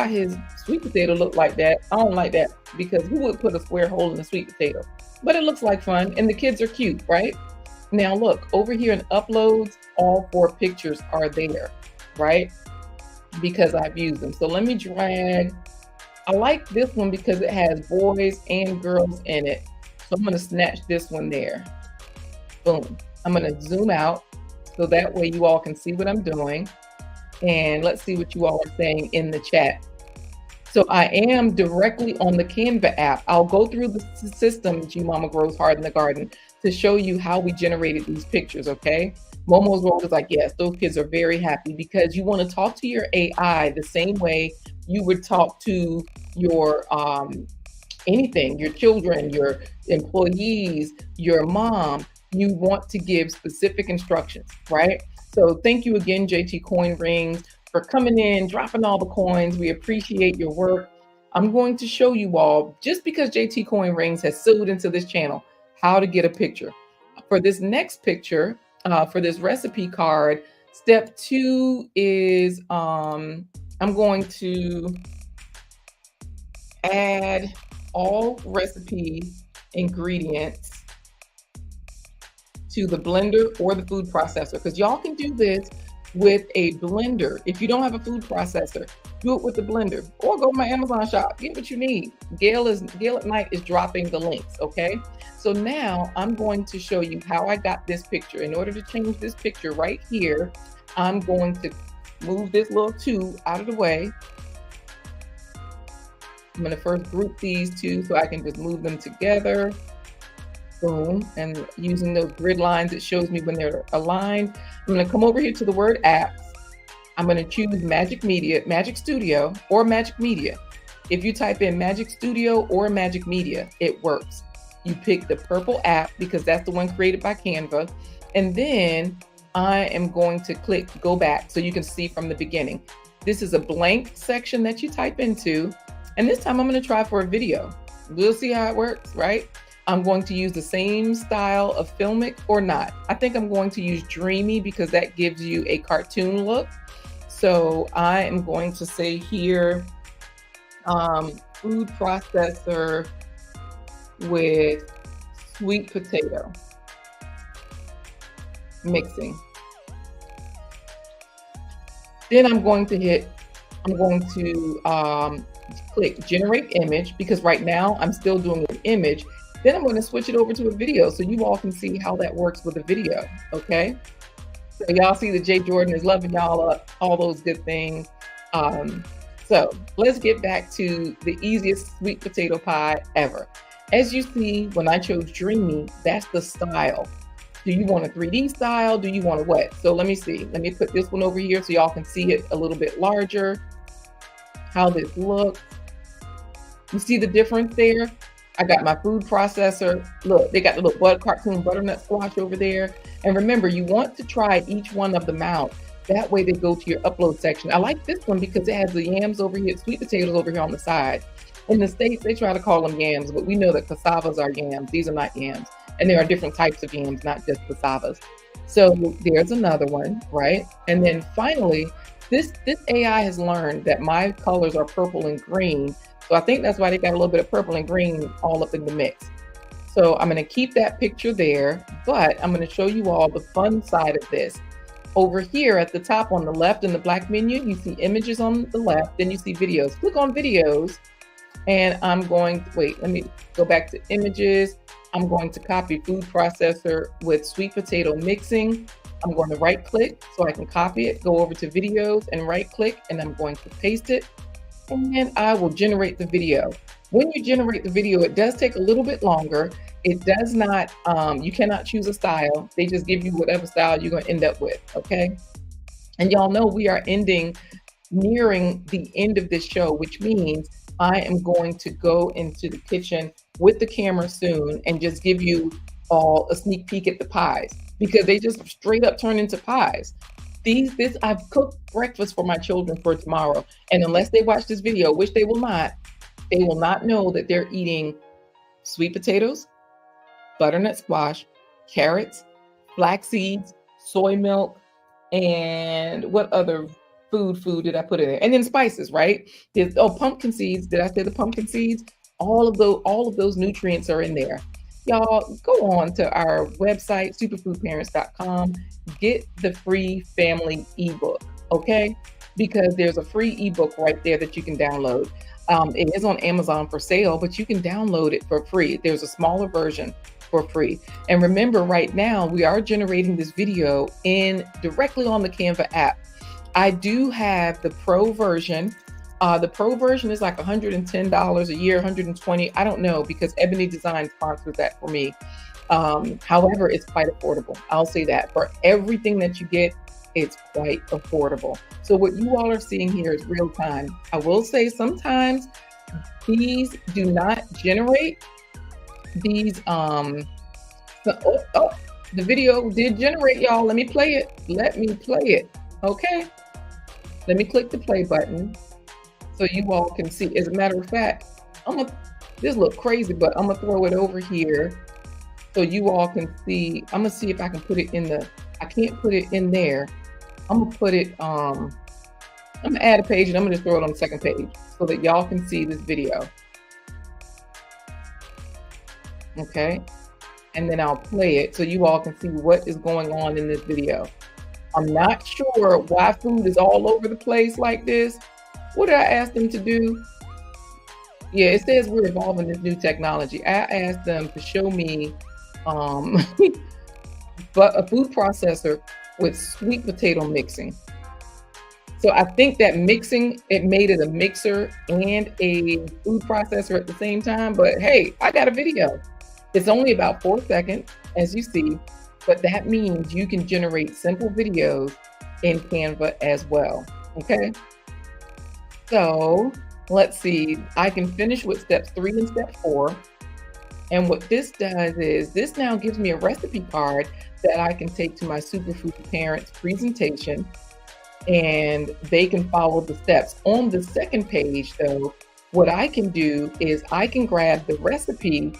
his sweet potato looked like that. I don't like that because who would put a square hole in a sweet potato? But it looks like fun and the kids are cute, right? Now look, over here in uploads, all four pictures are there, right? Because I've used them. So let me drag. I like this one because it has boys and girls in it. So I'm gonna snatch this one there. Boom. I'm gonna zoom out so that way you all can see what I'm doing. And let's see what you all are saying in the chat. So I am directly on the Canva app. I'll go through the system, G Mama Grows Hard in the Garden, to show you how we generated these pictures, okay? Momo's World is like, yes, those kids are very happy because you want to talk to your AI the same way you would talk to your anything, your children, your employees, your mom. You want to give specific instructions, right? So thank you again, JT Coin Rings, for coming in, dropping all the coins. We appreciate your work. I'm going to show you all, just because JT Coin Rings has sewed into this channel, how to get a picture. For this next picture, for this recipe card, step 2 is I'm going to add all recipe ingredients to the blender or the food processor, because y'all can do this with a blender. If you don't have a food processor, do it with the blender, or go to my Amazon shop, get what you need. Gail at Night is dropping the links, okay? So now I'm going to show you how I got this picture. In order to change this picture right here, I'm going to move this little 2 out of the way. I'm going to first group these 2 so I can just move them together. Boom. And using those grid lines, it shows me when they're aligned. I'm going to come over here to the word apps. I'm going to choose Magic Studio or Magic Media. If you type in Magic Studio or Magic Media, it works. You pick the purple app because that's the one created by Canva. And then I am going to click go back so you can see from the beginning. This is a blank section that you type into. And this time I'm going to try for a video. We'll see how it works, right? I'm going to use the same style of filmic or not. I think I'm going to use dreamy because that gives you a cartoon look. So I am going to say here, food processor with sweet potato mixing. Then I'm going to click generate image, because right now I'm still doing an image. Then I'm going to switch it over to a video so you all can see how that works with a video, okay? So y'all see that Jay Jordan is loving y'all up, all those good things. So let's get back to the easiest sweet potato pie ever. As you see, when I chose dreamy, that's the style. Do you want a 3D style? Do you want a what? So let me see. Let me put this one over here so y'all can see it a little bit larger, how this looks. You see the difference there? I got my food processor. Look, they got the little cartoon butternut squash over there. And remember, you want to try each one of them out. That way they go to your upload section. I like this one because it has the yams over here, sweet potatoes over here on the side. In the States, they try to call them yams, but we know that cassavas are yams. These are not yams. And there are different types of yams, not just cassavas. So there's another one, right? And then finally, this AI has learned that my colors are purple and green. So I think that's why they got a little bit of purple and green all up in the mix. So I'm going to keep that picture there, but I'm going to show you all the fun side of this. Over here at the top on the left in the black menu, you see images on the left, then you see videos. Click on videos, and I'm going to, wait, let me go back to images. I'm going to copy food processor with sweet potato mixing. I'm going to right click so I can copy it, go over to videos and right click, and I'm going to paste it. And then I will generate the video. When you generate the video, it does take a little bit longer. It does not, you cannot choose a style. They just give you whatever style you're going to end up with, okay? And y'all know we are nearing the end of this show, which means I am going to go into the kitchen with the camera soon and just give you all a sneak peek at the pies, because they just straight up turn into pies. I've cooked breakfast for my children for tomorrow. And unless they watch this video, which they will not know that they're eating sweet potatoes, butternut squash, carrots, flax seeds, soy milk, and what other food did I put in there? And then spices, right? Pumpkin seeds. Did I say the pumpkin seeds? All of those nutrients are in there. Y'all go on to our website, superfoodparents.com, get the free family ebook, okay? Because there's a free ebook right there that you can download. It is on Amazon for sale, but you can download it for free. There's a smaller version for free. And remember, right now, we are generating this video directly on the Canva app. I do have the pro version. The pro version is like $110 a year, $120. I don't know, because Ebony Design sponsors that for me. However, it's quite affordable. I'll say that. For everything that you get, it's quite affordable. So what you all are seeing here is real time. I will say sometimes these do not generate these. The video did generate, y'all. Let me play it. Okay. Let me click the play button. so you all can see. As a matter of fact, this look crazy, but I'm gonna throw it over here so you all can see. I'm gonna see if I can put it in the, I can't put it in there. I'm gonna put it, I'm gonna add a page and I'm gonna just throw it on the second page so that y'all can see this video. Okay, and then I'll play it so you all can see what is going on in this video. I'm not sure why food is all over the place like this. What did I ask them to do? Yeah, it says we're evolving this new technology. I asked them to show me but a food processor with sweet potato mixing. So I think that mixing, it made it a mixer and a food processor at the same time. But hey, I got a video. It's only about 4 seconds, as you see, but that means you can generate simple videos in Canva as well. Okay. So let's see, I can finish with steps 3 and step 4. And what this does is this now gives me a recipe card that I can take to my superfood parents presentation, and they can follow the steps. On the second page though, what I can do is I can grab the recipe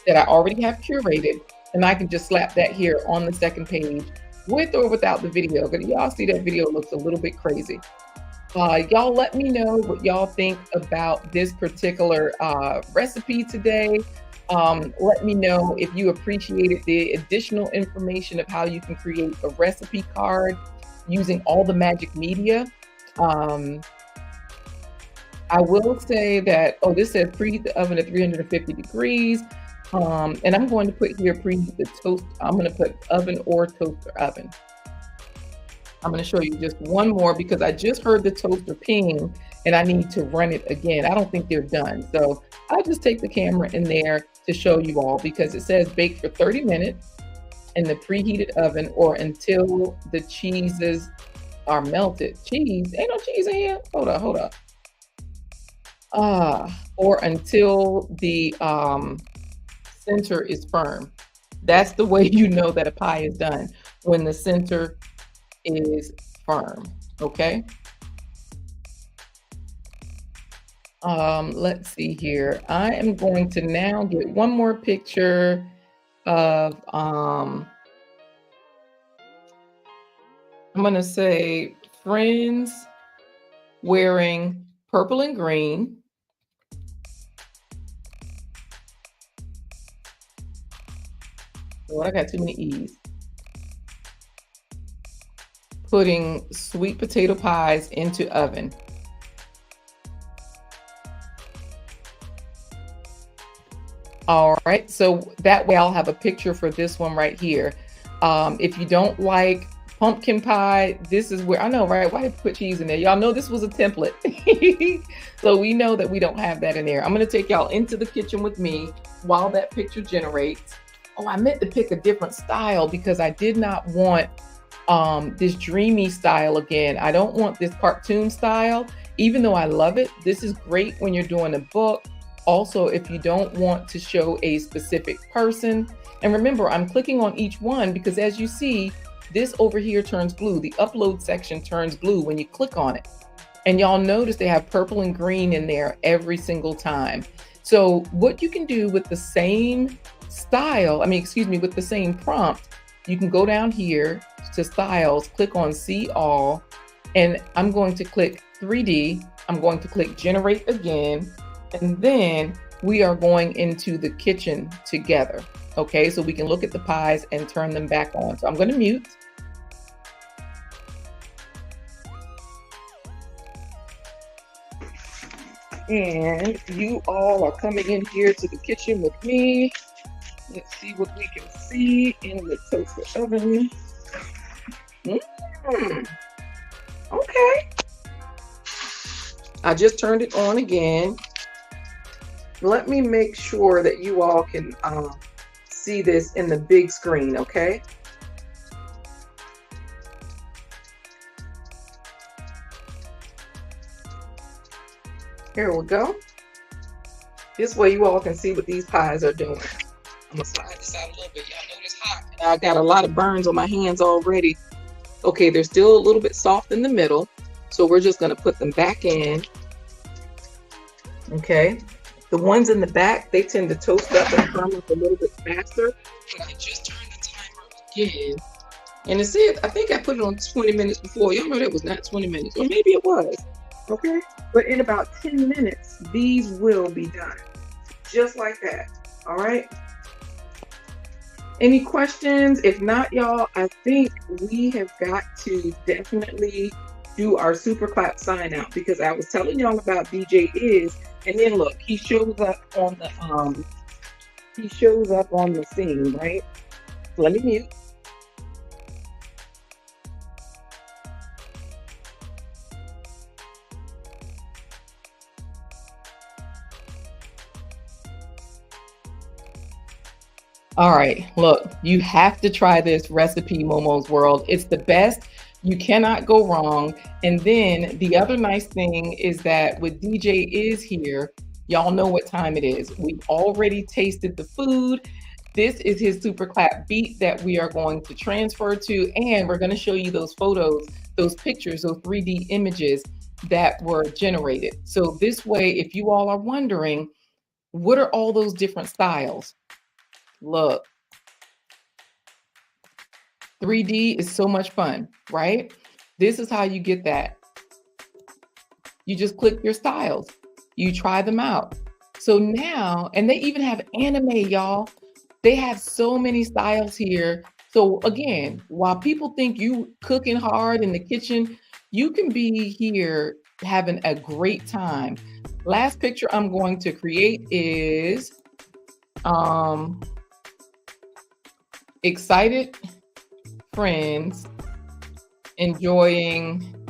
that I already have curated, and I can just slap that here on the second page with or without the video. But y'all see that video looks a little bit crazy. Y'all let me know what y'all think about this particular recipe today. Let me know if you appreciated the additional information of how you can create a recipe card using all the magic media. I will say that, oh, this says preheat the oven at 350 degrees. And I'm going to put here preheat the toast. I'm going to put oven or toaster oven. I'm going to show you just one more because I just heard the toaster ping and I need to run it again. I don't think they're done. So I'll just take the camera in there to show you all, because it says bake for 30 minutes in the preheated oven or until the cheeses are melted. Cheese? Ain't no cheese in here. Hold up. Or until the center is firm. That's the way you know that a pie is done, when the center is firm. Okay. Let's see here. I am going to now get one more picture of I'm gonna say friends wearing purple and green. Oh, I got too many E's. Putting sweet potato pies into oven. All right, so that way I'll have a picture for this one right here. If you don't like pumpkin pie, this is where, I know, right? Why did I put cheese in there? Y'all know this was a template. So we know that we don't have that in there. I'm gonna take y'all into the kitchen with me while that picture generates. Oh, I meant to pick a different style because I did not want this dreamy style again. I don't want this cartoon style, even though I love it. This is great when you're doing a book. Also, if you don't want to show a specific person. And remember, I'm clicking on each one because as you see, this over here turns blue. The upload section turns blue when you click on it. And y'all notice they have purple and green in there every single time. So what you can do with the same style, with the same prompt, you can go down here to styles, click on see all, and I'm going to click 3D. I'm going to click generate again. And then we are going into the kitchen together. Okay, so we can look at the pies and turn them back on. So I'm going to mute. And you all are coming in here to the kitchen with me. Let's see what we can see in the toaster oven. Okay. I just turned it on again. Let me make sure that you all can see this in the big screen, okay? Here we go. This way you all can see what these pies are doing. I'm gonna slide this out a little bit. Y'all know it's hot. And I got a lot of burns on my hands already. Okay, they're still a little bit soft in the middle. So we're just gonna put them back in. Okay. The ones in the back, they tend to toast up and firm up a little bit faster. But I just turned the timer again. And it said, I think I put it on 20 minutes before. Y'all know that was not 20 minutes, or maybe it was. Okay. But in about 10 minutes, these will be done. Just like that. All right. Any questions? If not, y'all, I think we have got to definitely do our super clap sign out because I was telling y'all about DJ Is, and then look, he shows up on the scene, right? Let me mute. All right, look, you have to try this recipe, Momo's World. It's the best. You cannot go wrong. And then the other nice thing is that with DJ Is here, y'all know what time it is. We've already tasted the food. This is his super clap beat that we are going to transfer to, and we're going to show you those photos, those pictures, those 3D images that were generated. So this way, if you all are wondering, what are all those different styles? Look, 3D is so much fun, right? This is how you get that. You just click your styles. You try them out. So now, and they even have anime, y'all. They have so many styles here. So again, while people think you cooking hard in the kitchen, you can be here having a great time. Last picture I'm going to create is excited friends enjoying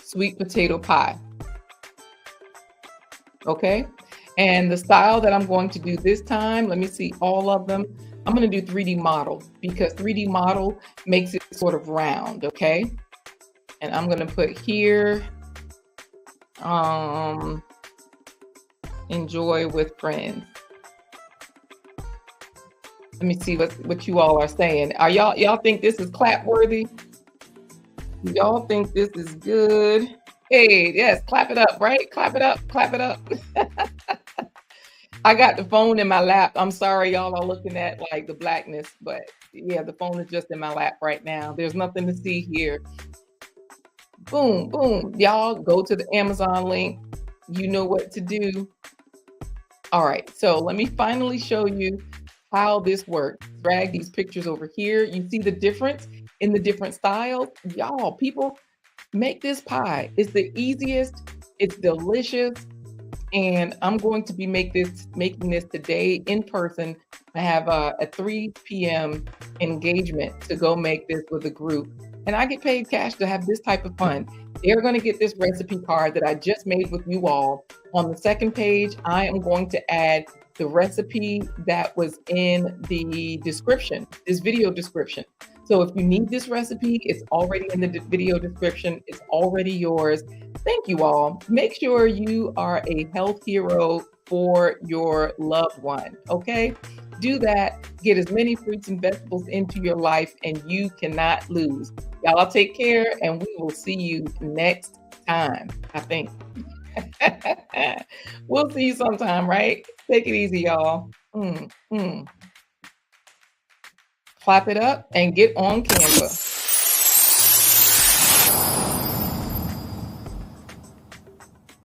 sweet potato pie. Okay. And the style that I'm going to do this time, let me see all of them. I'm going to do 3D model because 3D model makes it sort of round. Okay. And I'm going to put here, enjoy with friends. Let me see what you all are saying. Are y'all think this is clap worthy? Y'all think this is good? Hey, yes, clap it up, right? Clap it up, clap it up. I got the phone in my lap. I'm sorry y'all are looking at like the blackness, but yeah, the phone is just in my lap right now. There's nothing to see here. Boom, boom. Y'all go to the Amazon link. You know what to do. All right, so let me finally show you how this works. Drag these pictures over here. You see the difference in the different styles? Y'all, people, make this pie. It's the easiest, it's delicious, and I'm going to be making this today in person. I have a 3 p.m. engagement to go make this with a group, and I get paid cash to have this type of fun. They're going to get this recipe card that I just made with you all. On the second page, I am going to add the recipe that was in the description, this video description. So if you need this recipe, it's already in the video description. It's already yours. Thank you all. Make sure you are a health hero for your loved one, okay? Do that. Get as many fruits and vegetables into your life and you cannot lose. Y'all take care and we will see you next time, I think. We'll see you sometime, right? Take it easy, y'all. Clap it up and get on Canva.